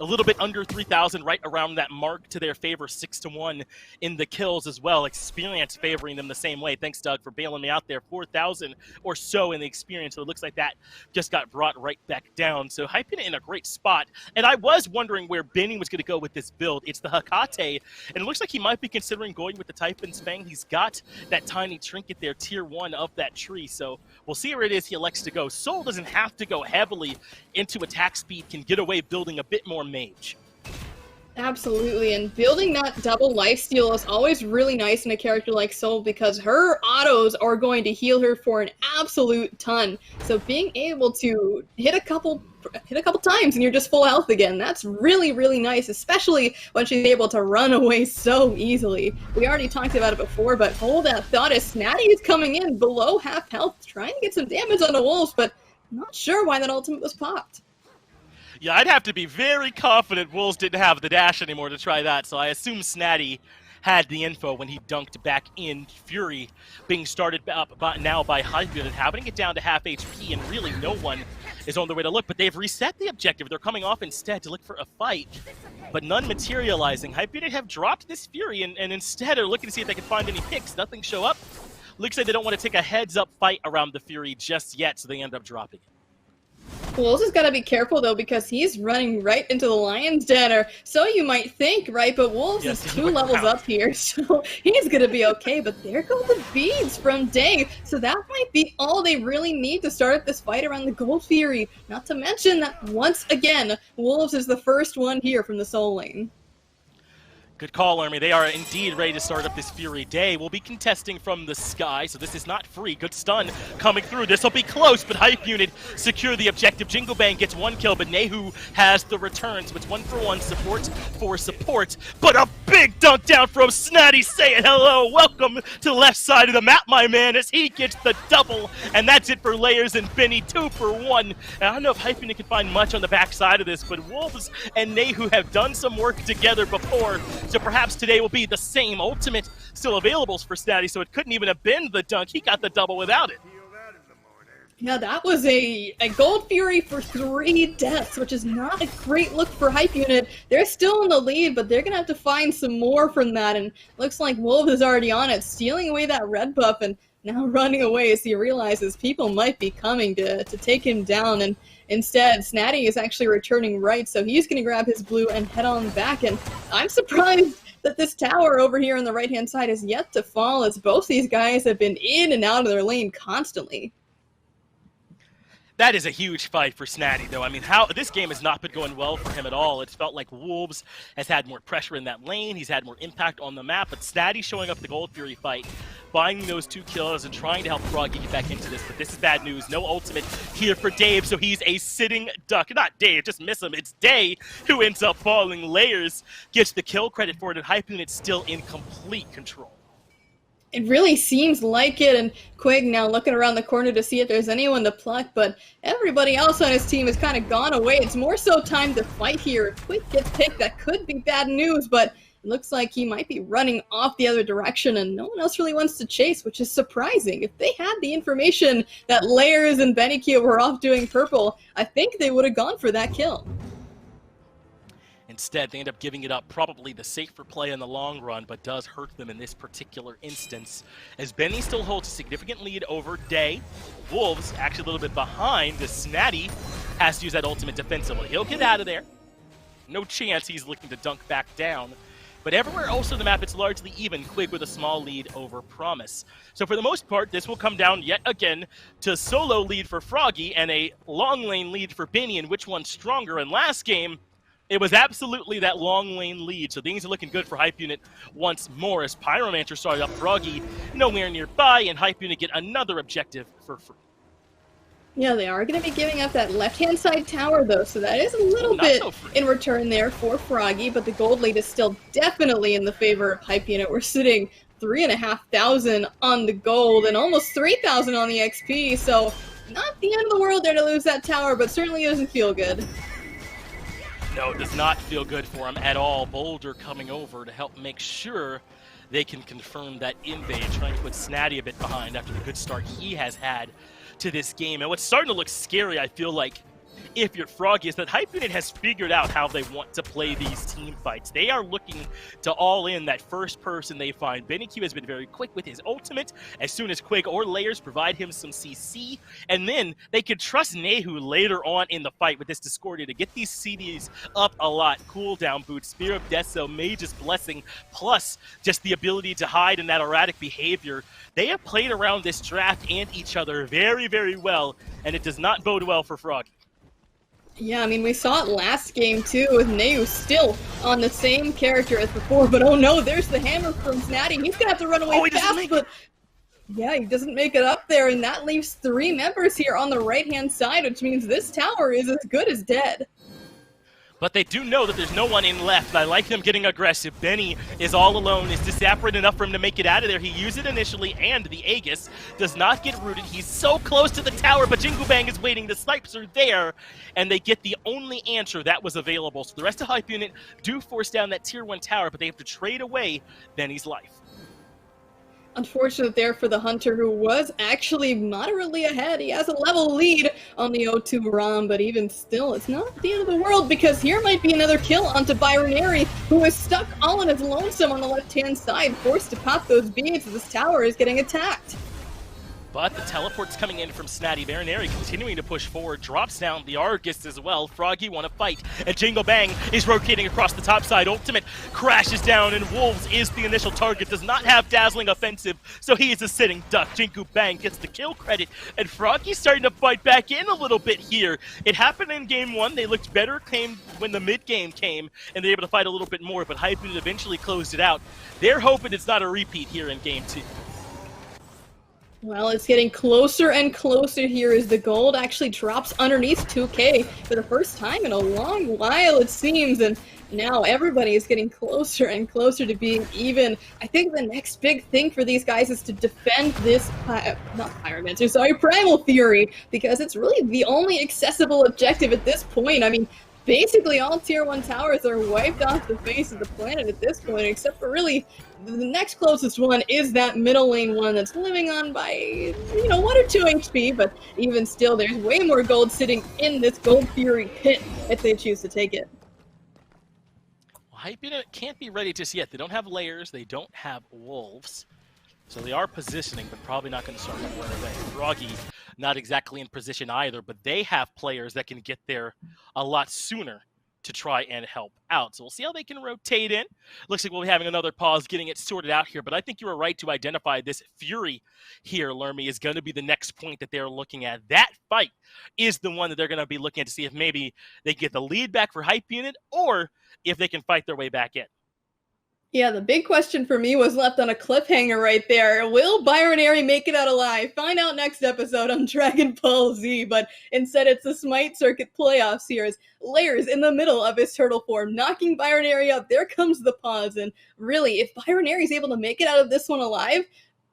a little bit under 3,000, right around that mark to their favor, 6-1 in the kills as well. Experience favoring them the same way. Thanks, Doug, for bailing me out there. 4,000 or so in the experience. So it looks like that just got brought right back down. So Hype Unit in a great spot. And I was wondering where Benny was going to go with this build. It's the Hekate, and it looks like he might be considering going with the Typhon's Fang. He's got that tiny trinket there, tier 1 of that tree. So we'll see where it is he elects to go. Soul doesn't have to go heavily into attack speed, can get away building a bit more mage. Absolutely, and building that double lifesteal is always really nice in a character like Soul because her autos are going to heal her for an absolute ton. So being able to hit a couple times and you're just full health again, that's really, really nice, especially when she's able to run away so easily. We already talked about it before, but hold that thought as Snatty is coming in below half health, trying to get some damage on the Wolves, but I'm not sure why that ultimate was popped. Yeah, I'd have to be very confident Wolves didn't have the dash anymore to try that, so I assume Snatty had the info when he dunked back in. Fury being started up now by Hype Unit, having it down to half HP, and really no one is on their way to look, but they've reset the objective. They're coming off instead to look for a fight, but none materializing. Hype Unit have dropped this Fury and instead are looking to see if they can find any picks. Nothing show up. Looks like they don't want to take a heads-up fight around the Fury just yet, so they end up dropping it. Wolves has got to be careful, though, because he's running right into the Lion's Den, or so you might think, right? But Wolves is 2 levels up here, so he's going to be okay. But there go the beads from Day, so that might be all they really need to start up this fight around the Gold Fury. Not to mention that, once again, Wolves is the first one here from the Soul lane. Good call, Army. They are indeed ready to start up this Fury. Day will be contesting from the sky, so this is not free. Good stun coming through. This will be close, but Hype Unit secure the objective. Jingle Bang gets 1 kill, but Nehu has the return, so it's 1-for-1 support for support. But a big dunk down from Snatty saying hello. Welcome to the left side of the map, my man, as he gets the double. And that's it for Layers and Benny, 2-for-1. And I don't know if Hype Unit can find much on the backside of this, but Wolves and Nehu have done some work together before. So perhaps today will be the same. Ultimate still available for Snatty, so it couldn't even have been the dunk. He got the double without it. Yeah, that was a Gold Fury for 3 deaths, which is not a great look for Hype Unit. They're still in the lead, but they're going to have to find some more from that, and looks like Wolves is already on it, stealing away that red buff and now running away as he realizes people might be coming to take him down, and instead, Snatty is actually returning right, so he's going to grab his blue and head on back, and I'm surprised that this tower over here on the right-hand side is yet to fall, as both these guys have been in and out of their lane constantly. That is a huge fight for Snatty, though. I mean, this game has not been going well for him at all. It's felt like Wolves has had more pressure in that lane. He's had more impact on the map, but Snatty showing up the Gold Fury fight, finding those 2 kills and trying to help Froggy get back into this. But this is bad news. No ultimate here for Dave, so he's a sitting duck. Not Dave, just miss him. It's Day who ends up falling. Layers gets the kill credit for it, and Hype Unit's still in complete control. It really seems like it, and Quig now looking around the corner to see if there's anyone to pluck, but everybody else on his team has kind of gone away. It's more so time to fight here. If Quig gets picked, that could be bad news, but it looks like he might be running off the other direction, and no one else really wants to chase, which is surprising. If they had the information that Layers and Benny were off doing purple, I think they would have gone for that kill. Instead, they end up giving it up, probably the safer play in the long run, but does hurt them in this particular instance. As Benny still holds a significant lead over Day, Wolves actually a little bit behind, as Snatty has to use that ultimate defensively. He'll get out of there. No chance he's looking to dunk back down. But everywhere else on the map, it's largely even. Quig with a small lead over Promise. So for the most part, this will come down yet again to solo lead for Froggy and a long lane lead for Benny, and which one's stronger. And last game, it was absolutely that long lane lead, so things are looking good for Hype Unit once more as Pyromancer started up Froggy nowhere nearby, and Hype Unit get another objective for free. Yeah, they are going to be giving up that left-hand side tower, though, so that is a little bit in return there for Froggy, but the gold lead is still definitely in the favor of Hype Unit. We're sitting 3,500 on the gold and almost 3,000 on the XP, so not the end of the world there to lose that tower, but certainly doesn't feel good. No, it does not feel good for him at all. Boulder coming over to help make sure they can confirm that invade, trying to put Snatty a bit behind after the good start he has had to this game. And what's starting to look scary, I feel like, if you're Froggy, is that Hype Unit has figured out how they want to play these team fights. They are looking to all in that first person they find. Benny has been very quick with his ultimate as soon as Quig or Layers provide him some CC, and then they could trust Nehu later on in the fight with this Discordia to get these CDs up a lot. Cooldown boots, Spear of Deso, Mage's Blessing, plus just the ability to hide in that erratic behavior. They have played around this draft and each other very, very well, and it does not bode well for Froggy. Yeah, I mean, we saw it last game, too, with Neu still on the same character as before, but oh no, there's the hammer from Snatty. He's gonna have to run away fast, but yeah, he doesn't make it up there, and that leaves 3 members here on the right-hand side, which means this tower is as good as dead. But they do know that there's no one in left. I like them getting aggressive. Benny is all alone, is disapparated enough for him to make it out of there. He used it initially, and the Aegis does not get rooted. He's so close to the tower, but Jingu Bang is waiting. The snipes are there, and they get the only answer that was available. So the rest of Hype Unit do force down that Tier 1 tower, but they have to trade away Benny's life. Unfortunate there for the Hunter, who was actually moderately ahead. He has a level lead on the O2 ROM, but even still, it's not the end of the world, because here might be another kill onto Byronary, who is stuck all in his lonesome on the left-hand side, forced to pop those beads as this tower is getting attacked. But the teleport's coming in from Snatty. Baronary continuing to push forward, drops down the Argus as well. Froggy want to fight, and Jingle Bang is rotating across the top side. Ultimate crashes down, and Wolves is the initial target. Does not have dazzling offensive, so he is a sitting duck. Jingle Bang gets the kill credit, and Froggy's starting to fight back in a little bit here. It happened in game 1. They looked better when the mid game came, and they're able to fight a little bit more, but Hype Unit eventually closed it out. They're hoping it's not a repeat here in game 2. Well, it's getting closer and closer here as the gold actually drops underneath 2K for the first time in a long while, it seems, and now everybody is getting closer and closer to being even. I think the next big thing for these guys is to defend this, not Pyromancer, sorry, Primal Fury, because it's really the only accessible objective at this point. I mean, basically all tier 1 towers are wiped off the face of the planet at this point, except for really the next closest one is that middle lane one that's living on by, 1 or 2 HP, but even still, there's way more gold sitting in this Gold Fury pit if they choose to take it. Well, Hype Unit can't be ready just yet. They don't have layers, they don't have wolves. So they are positioning, but probably not going to start right away. Froggy, not exactly in position either, but they have players that can get there a lot sooner to try and help out. So we'll see how they can rotate in. Looks like we'll be having another pause getting it sorted out here, but I think you were right to identify this Fury here, Lermy, is going to be the next point that they're looking at. That fight is the one that they're going to be looking at to see if maybe they get the lead back for Hype Unit or if they can fight their way back in. Yeah, the big question for me was left on a cliffhanger right there. Will Byronary make it out alive? Find out next episode on Dragon Ball Z, but instead it's the SMITE circuit playoffs here as Layers in the middle of his turtle form, knocking Byronary up. There comes the pause, and really, if Byronary is able to make it out of this one alive,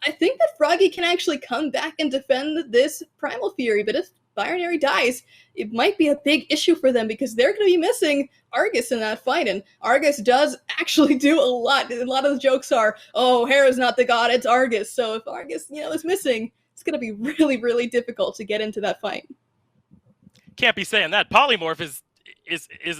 I think that Froggy can actually come back and defend this Primal Fury, but if Byronary dies, it might be a big issue for them because they're going to be missing Argus in that fight, and Argus does actually do a lot. A lot of the jokes are, oh, Hera's not the god, it's Argus. So if Argus, is missing, it's going to be really, really difficult to get into that fight. Can't be saying that. Polymorph is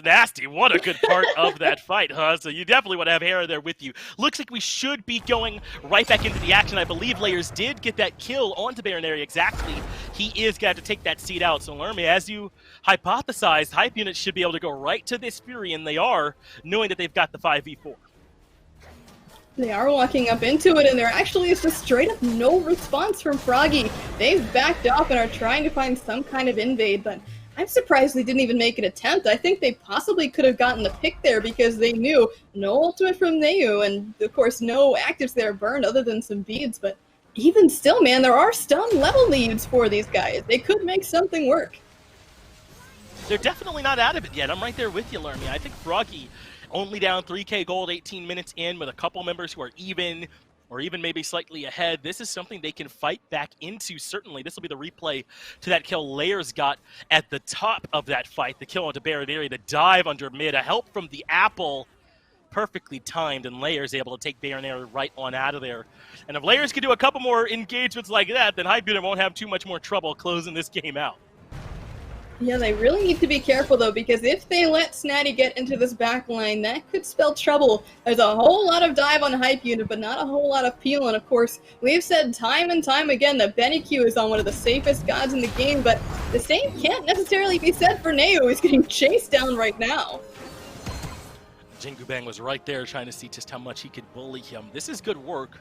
nasty. What a good part of that fight, huh? So you definitely want to have Hera there with you. Looks like we should be going right back into the action. I believe Layers did get that kill onto Baronary exactly. He is going to have to take that seed out. So Lermy, as you hypothesized, Hype Unit should be able to go right to this Fury, and they are, knowing that they've got the 5v4. They are walking up into it, and there actually is just straight up no response from Froggy. They've backed off and are trying to find some kind of invade, but I'm surprised they didn't even make an attempt. I think they possibly could have gotten the pick there because they knew no ultimate from Neu, and of course no actives there burned other than some beads, but even still, man, there are stun level leads for these guys. They could make something work. They're definitely not out of it yet. I'm right there with you, Lermy. I think Froggy only down 3k gold 18 minutes in with a couple members who are even or even maybe slightly ahead. This is something they can fight back into, certainly. This will be the replay to that kill Layers got at the top of that fight. The kill onto Baronary, the dive under mid, a help from the apple, perfectly timed, and Layers able to take Baronary right on out of there. And if Layers can do a couple more engagements like that, then Hype Unit won't have too much more trouble closing this game out. Yeah, they really need to be careful, though, because if they let Snatty get into this back line, that could spell trouble. There's a whole lot of dive on Hype Unit, but not a whole lot of peel. And, of course, we've said time and time again that Benny Q is on one of the safest gods in the game, but the same can't necessarily be said for Neu, who's getting chased down right now. Jingu Bang was right there trying to see just how much he could bully him. This is good work.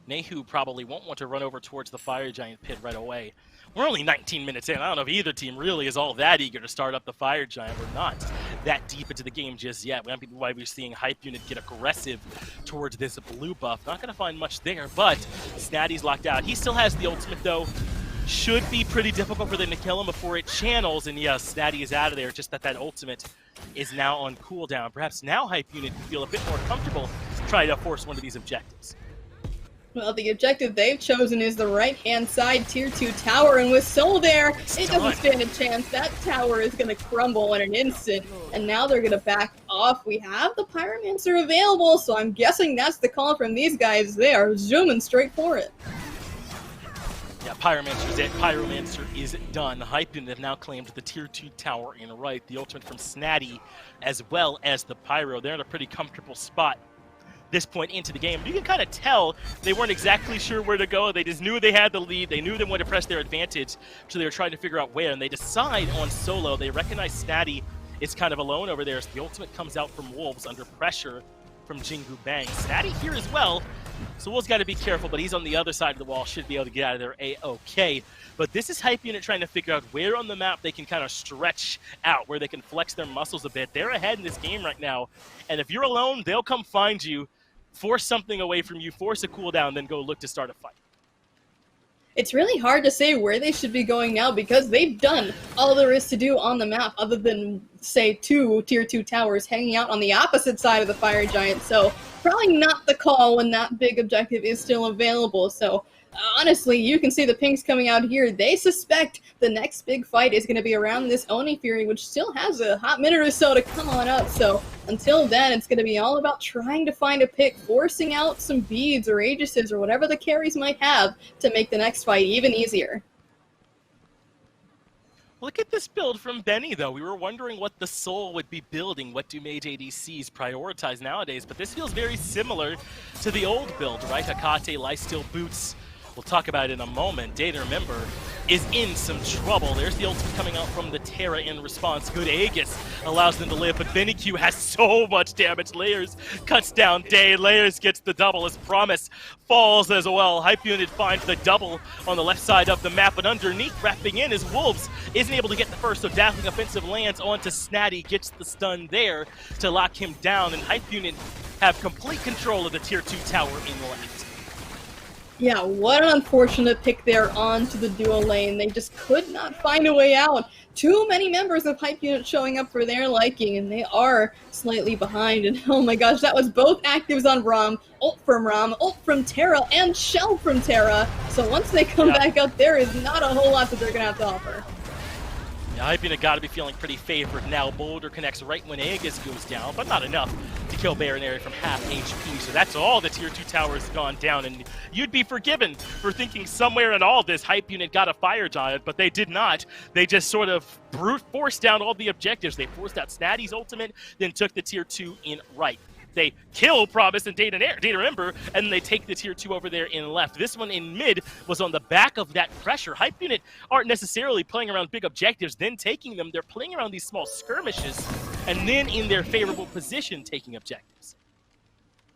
Nehu probably won't want to run over towards the Fire Giant pit right away. We're only 19 minutes in. I don't know if either team really is all that eager to start up the Fire Giant. We're not that deep into the game just yet. We might be why we're seeing Hype Unit get aggressive towards this blue buff. Not going to find much there, but Snatty's locked out. He still has the ultimate, though. Should be pretty difficult for them to kill him before it channels. And yes, Snatty is out of there, just that ultimate is now on cooldown. Perhaps now Hype Unit can feel a bit more comfortable trying to force one of these objectives. Well, the objective they've chosen is the right-hand side tier 2 tower, and with Soul there, it doesn't stand a chance. That tower is going to crumble in an instant, and now they're going to back off. We have the Pyromancer available, so I'm guessing that's the call from these guys. They are zooming straight for it. Yeah, Pyromancer's it. Pyromancer is done. Hype Unit have now claimed the tier 2 tower in right. The ultimate from Snatty, as well as the Pyro. They're in a pretty comfortable spot this point into the game. You can kind of tell they weren't exactly sure where to go. They just knew they had the lead. They knew they wanted to press their advantage, so they were trying to figure out where, and they decide on solo. They recognize Snatty is kind of alone over there, so the ultimate comes out from Wolves under pressure from Jingu Bang. Snatty here as well, so Wolves got to be careful, but he's on the other side of the wall, should be able to get out of there A-okay. But this is Hype Unit trying to figure out where on the map they can kind of stretch out, where they can flex their muscles a bit. They're ahead in this game right now, and if you're alone, they'll come find you, force something away from you, force a cooldown, then go look to start a fight. It's really hard to say where they should be going now because they've done all there is to do on the map other than, say, 2 tier 2 towers hanging out on the opposite side of the Fire Giant. So probably not the call when that big objective is still available. So honestly, you can see the pinks coming out here. They suspect the next big fight is going to be around this Oni Fury, which still has a hot minute or so to come on up. So until then, it's going to be all about trying to find a pick, forcing out some beads or Aegises or whatever the carries might have to make the next fight even easier. Look at this build from Benny, though. We were wondering what the Soul would be building. What do mage ADCs prioritize nowadays? But this feels very similar to the old build, right? Hakate, lifesteal boots. We'll talk about it in a moment. Data, remember, is in some trouble. There's the ultimate coming out from the Terra in response. Good Aegis allows them to live, but Benny Q has so much damage. Layers cuts down Day. Layers gets the double as promise. Falls as well. Hype Unit finds the double on the left side of the map, but underneath, wrapping in, is Wolves. Isn't able to get the first, so Dazzling Offensive lands onto Snatty, gets the stun there to lock him down, and Hype Unit have complete control of the tier 2 tower in the left. Yeah, what an unfortunate pick there onto the duo lane. They just could not find a way out. Too many members of Hype Unit showing up for their liking, and they are slightly behind. And oh my gosh, that was both actives on Rom, ult from Terra, and Shell from Terra. So once they come back up, there is not a whole lot that they're going to have to offer. Yeah, Hype Unit got to be feeling pretty favored now. Boulder connects right when Aegis goes down, but not enough to kill Baronary from half HP. So that's all the tier 2 towers gone down, and you'd be forgiven for thinking somewhere in all this Hype Unit got a Fire Giant, but they did not. They just sort of brute forced down all the objectives. They forced out Snatty's ultimate, then took the tier 2 in right. They kill Promise and Data Remember, and then they take the tier 2 over there in left. This one in mid was on the back of that pressure. Hype Unit aren't necessarily playing around big objectives, then taking them. They're playing around these small skirmishes, and then in their favorable position taking objectives.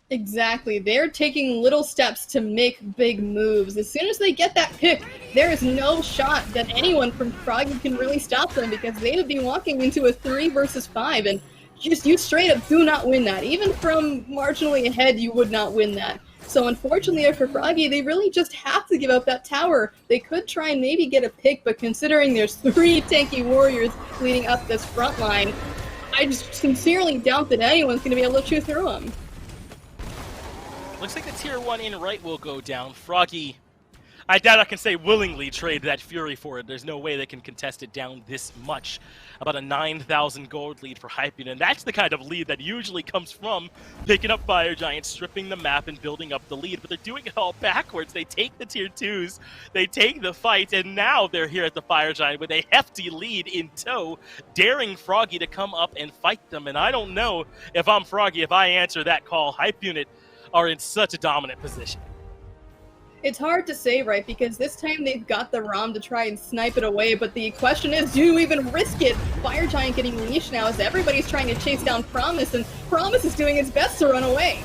Exactly. They're taking little steps to make big moves. As soon as they get that pick, there is no shot that anyone from Froggy can really stop them, because they would be walking into a 3 versus 5, and you straight up do not win that. Even from marginally ahead, you would not win that. So unfortunately for Froggy, they really just have to give up that tower. They could try and maybe get a pick, but considering there's 3 tanky warriors leading up this front line, I just sincerely doubt that anyone's going to be able to chew through them. Looks like the tier 1 in right will go down. Froggy, I doubt I can say willingly trade that Fury for it. There's no way they can contest it down this much. About a 9,000 gold lead for Hype Unit. And that's the kind of lead that usually comes from picking up Fire Giants, stripping the map, and building up the lead. But they're doing it all backwards. They take the tier 2s, they take the fight, and now they're here at the Fire Giant with a hefty lead in tow, daring Froggy to come up and fight them. And I don't know if I'm Froggy, if I answer that call. Hype Unit are in such a dominant position. It's hard to say, right, because this time they've got the ROM to try and snipe it away, but the question is, do you even risk it? Fire Giant getting leashed now as everybody's trying to chase down Promise, and Promise is doing its best to run away.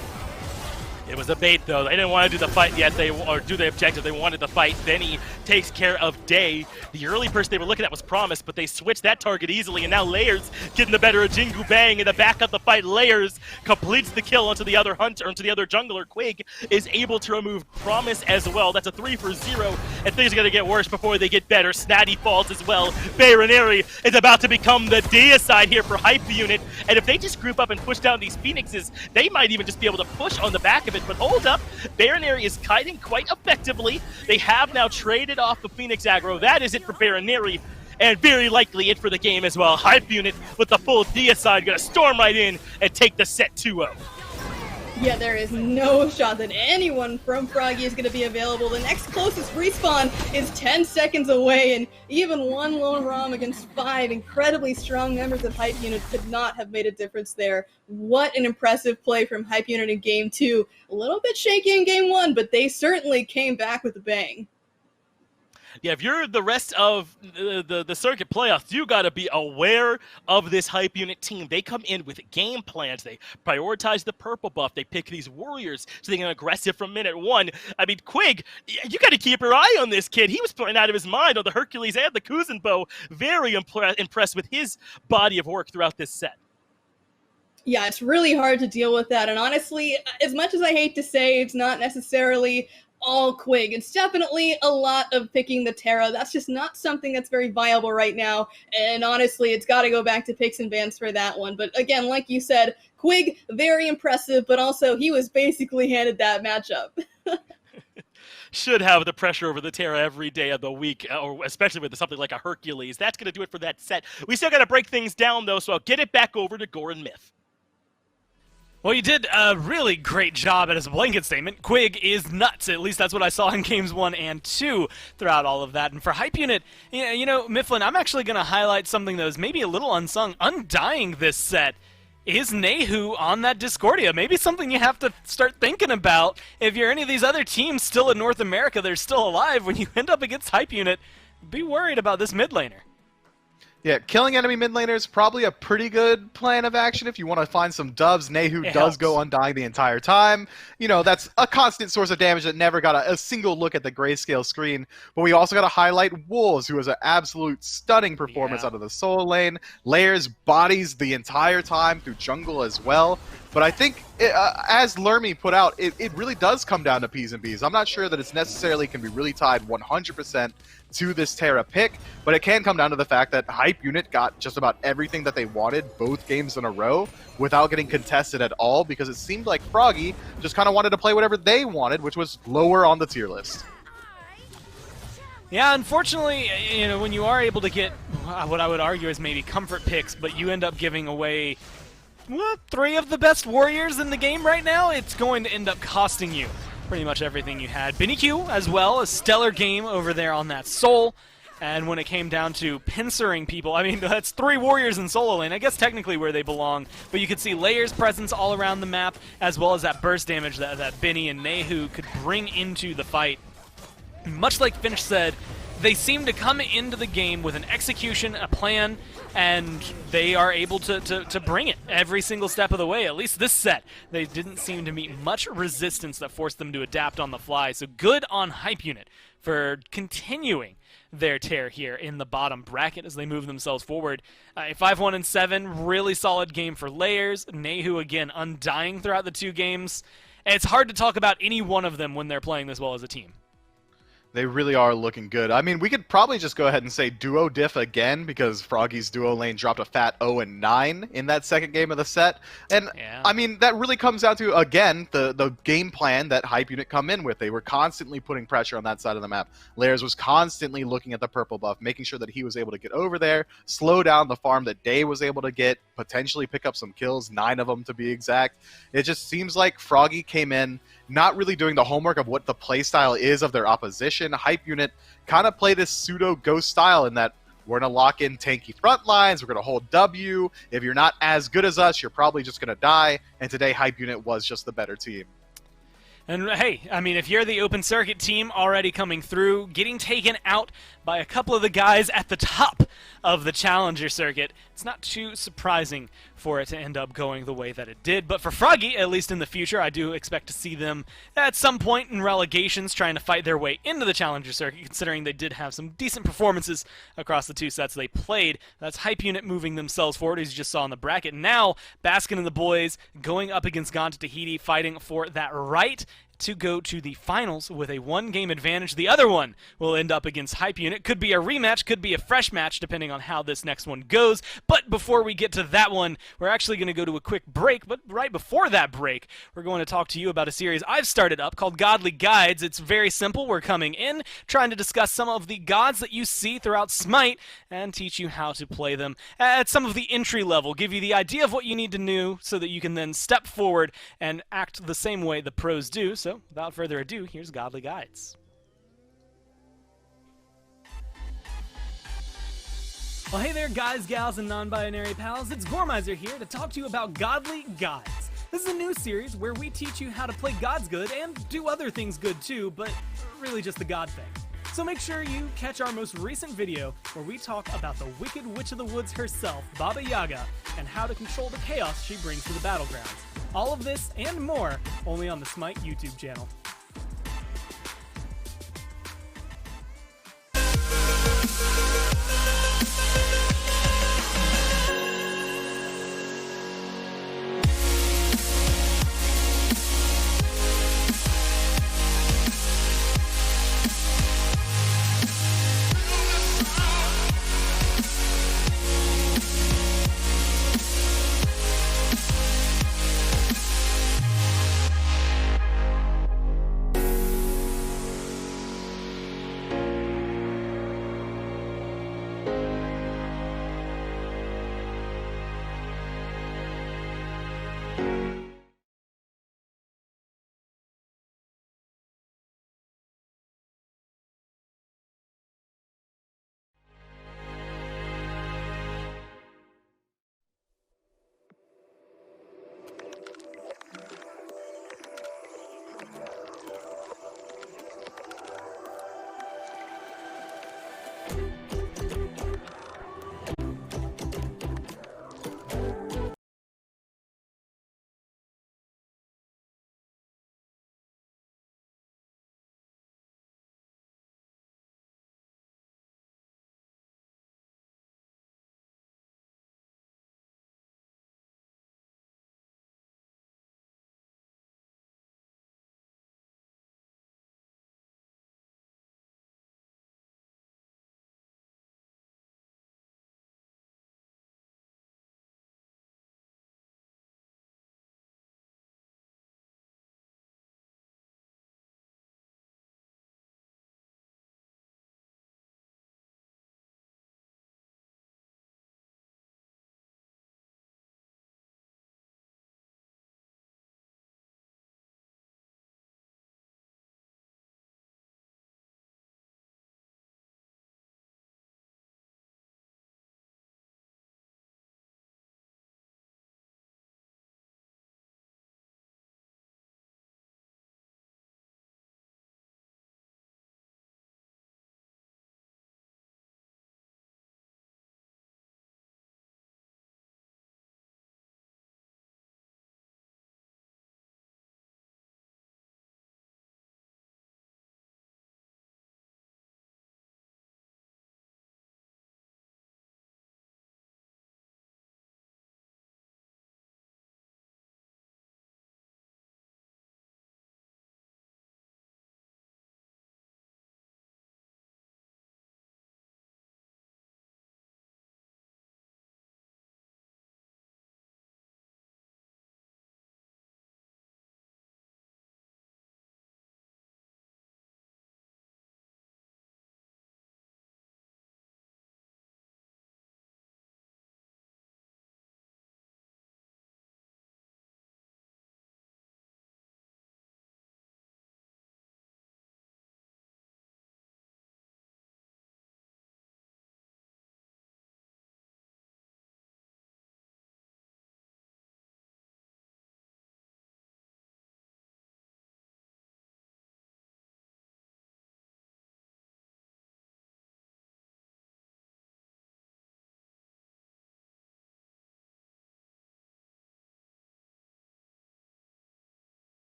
It was a bait, though. They didn't want to do the fight yet, or do the objective. They wanted the fight. Then he takes care of Day. The early person they were looking at was Promise, but they switched that target easily, and now Layers getting the better of Jingu Bang. In the back of the fight, Layers completes the kill onto the other hunter, onto the other jungler. Quig is able to remove Promise as well. That's a 3 for 0, and things are going to get worse before they get better. Snatty falls as well. Baronary is about to become the deicide here for Hype Unit, and if they just group up and push down these Phoenixes, they might even just be able to push on the back of it. But hold up, Baronary is kiting quite effectively. They have now traded off the Phoenix aggro. That is it for Baronary, and very likely it for the game as well. Hype Unit with the full deicide gonna storm right in and take the set 2-0. Yeah, there is no shot that anyone from Froggy is going to be available. The next closest respawn is 10 seconds away, and even one lone ROM against 5 incredibly strong members of Hype Unit could not have made a difference there. What an impressive play from Hype Unit in Game 2. A little bit shaky in Game 1, but they certainly came back with a bang. Yeah, if you're the rest of the circuit playoffs, you got to be aware of this Hype Unit team. They come in with game plans. They prioritize the purple buff. They pick these warriors so they can aggressive from minute 1. I mean, Quig, you got to keep your eye on this kid. He was playing out of his mind on the Hercules and the Kuzenbo. Very impressed with his body of work throughout this set. Yeah, it's really hard to deal with that. And honestly, as much as I hate to say, it's not necessarily all Quig. It's definitely a lot of picking the Terra. That's just not something that's very viable right now. And honestly, it's got to go back to picks and bans for that one. But again, like you said, Quig, very impressive, but also he was basically handed that matchup. should have the pressure over the Terra every day of the week, or especially with something like a Hercules. That's going to do it for that set. We still got to break things down, though, so I'll get it back over to Gore and Myth. Well, you did a really great job as a blanket statement. Quig is nuts. At least that's what I saw in games 1 and 2 throughout all of that. And for Hype Unit, you know, Mifflin, I'm actually going to highlight something that was maybe a little unsung. Undying this set is Nehu on that Discordia. Maybe something you have to start thinking about if you're any of these other teams still in North America that are still alive. When you end up against Hype Unit, be worried about this mid laner. Yeah, killing enemy mid laner is probably a pretty good plan of action if you want to find some dubs. Nehu does helps. go undying the entire time. You know, that's a constant source of damage that never got a single look at the grayscale screen. But we also got to highlight Wolves, who has an absolute stunning performance out of the solo lane. Layers bodies the entire time through jungle as well. But I think, as Lermy put out, it really does come down to P's and B's. I'm not sure that it's necessarily can be really tied 100% to this Terra pick, but it can come down to the fact that Hype Unit got just about everything that they wanted both games in a row without getting contested at all, because it seemed like Froggy just kind of wanted to play whatever they wanted, which was lower on the tier list. Yeah, unfortunately, you know, when you are able to get what I would argue is maybe comfort picks, but you end up giving away 3 of the best warriors in the game right now, it's going to end up costing you pretty much everything you had. Benny Q as well, a stellar game over there on that Soul. And when it came down to pincering people, I mean, that's 3 warriors in solo lane, I guess technically where they belong, but you could see Layers' presence all around the map, as well as that burst damage that Benny and Nehu could bring into the fight. Much like Finch said, they seem to come into the game with an execution, a plan, and they are able to bring it every single step of the way. At least this set, they didn't seem to meet much resistance that forced them to adapt on the fly. So good on Hype Unit for continuing their tear here in the bottom bracket as they move themselves forward. 5-1-7, really solid game for Layers. Nehu, again, undying throughout the 2 games. It's hard to talk about any one of them when they're playing this well as a team. They really are looking good. I mean, we could probably just go ahead and say duo diff again, because Froggy's duo lane dropped a fat 0-9 in that second game of the set. And, yeah. I mean, that really comes down to, again, the game plan that Hype Unit come in with. They were constantly putting pressure on that side of the map. Layers was constantly looking at the purple buff, making sure that he was able to get over there, slow down the farm that Day was able to get, potentially pick up some kills, 9 of them to be exact. It just seems like Froggy came in not really doing the homework of what the playstyle is of their opposition. Hype Unit kind of play this pseudo ghost style in that we're going to lock in tanky front lines, we're going to hold W. If you're not as good as us, you're probably just going to die. And today, Hype Unit was just the better team. And hey, I mean, if you're the open circuit team already coming through, getting taken out by a couple of the guys at the top of the challenger circuit, it's not too surprising for it to end up going the way that it did. But for Froggy, at least in the future, I do expect to see them at some point in relegations trying to fight their way into the challenger circuit, considering they did have some decent performances across the 2 sets they played. That's Hype Unit moving themselves forward, as you just saw in the bracket. Now, Baskin and the boys going up against Ganta Tahiti, fighting for that right to go to the finals with a 1-game advantage. The other one will end up against Hype Unit. Could be a rematch, could be a fresh match, depending on how this next one goes. But before we get to that one, we're actually going to go to a quick break. But right before that break, we're going to talk to you about a series I've started up called Godly Guides. It's very simple. We're coming in, trying to discuss some of the gods that you see throughout SMITE and teach you how to play them at some of the entry level, give you the idea of what you need to know so that you can then step forward and act the same way the pros do. So without further ado, here's Godly Guides. Well, hey there, guys, gals, and non-binary pals. It's Gormizer here to talk to you about Godly Guides. This is a new series where we teach you how to play gods good and do other things good too, but really just the god thing. So make sure you catch our most recent video where we talk about the Wicked Witch of the Woods herself, Baba Yaga, and how to control the chaos she brings to the battlegrounds. All of this and more only on the SMITE YouTube channel.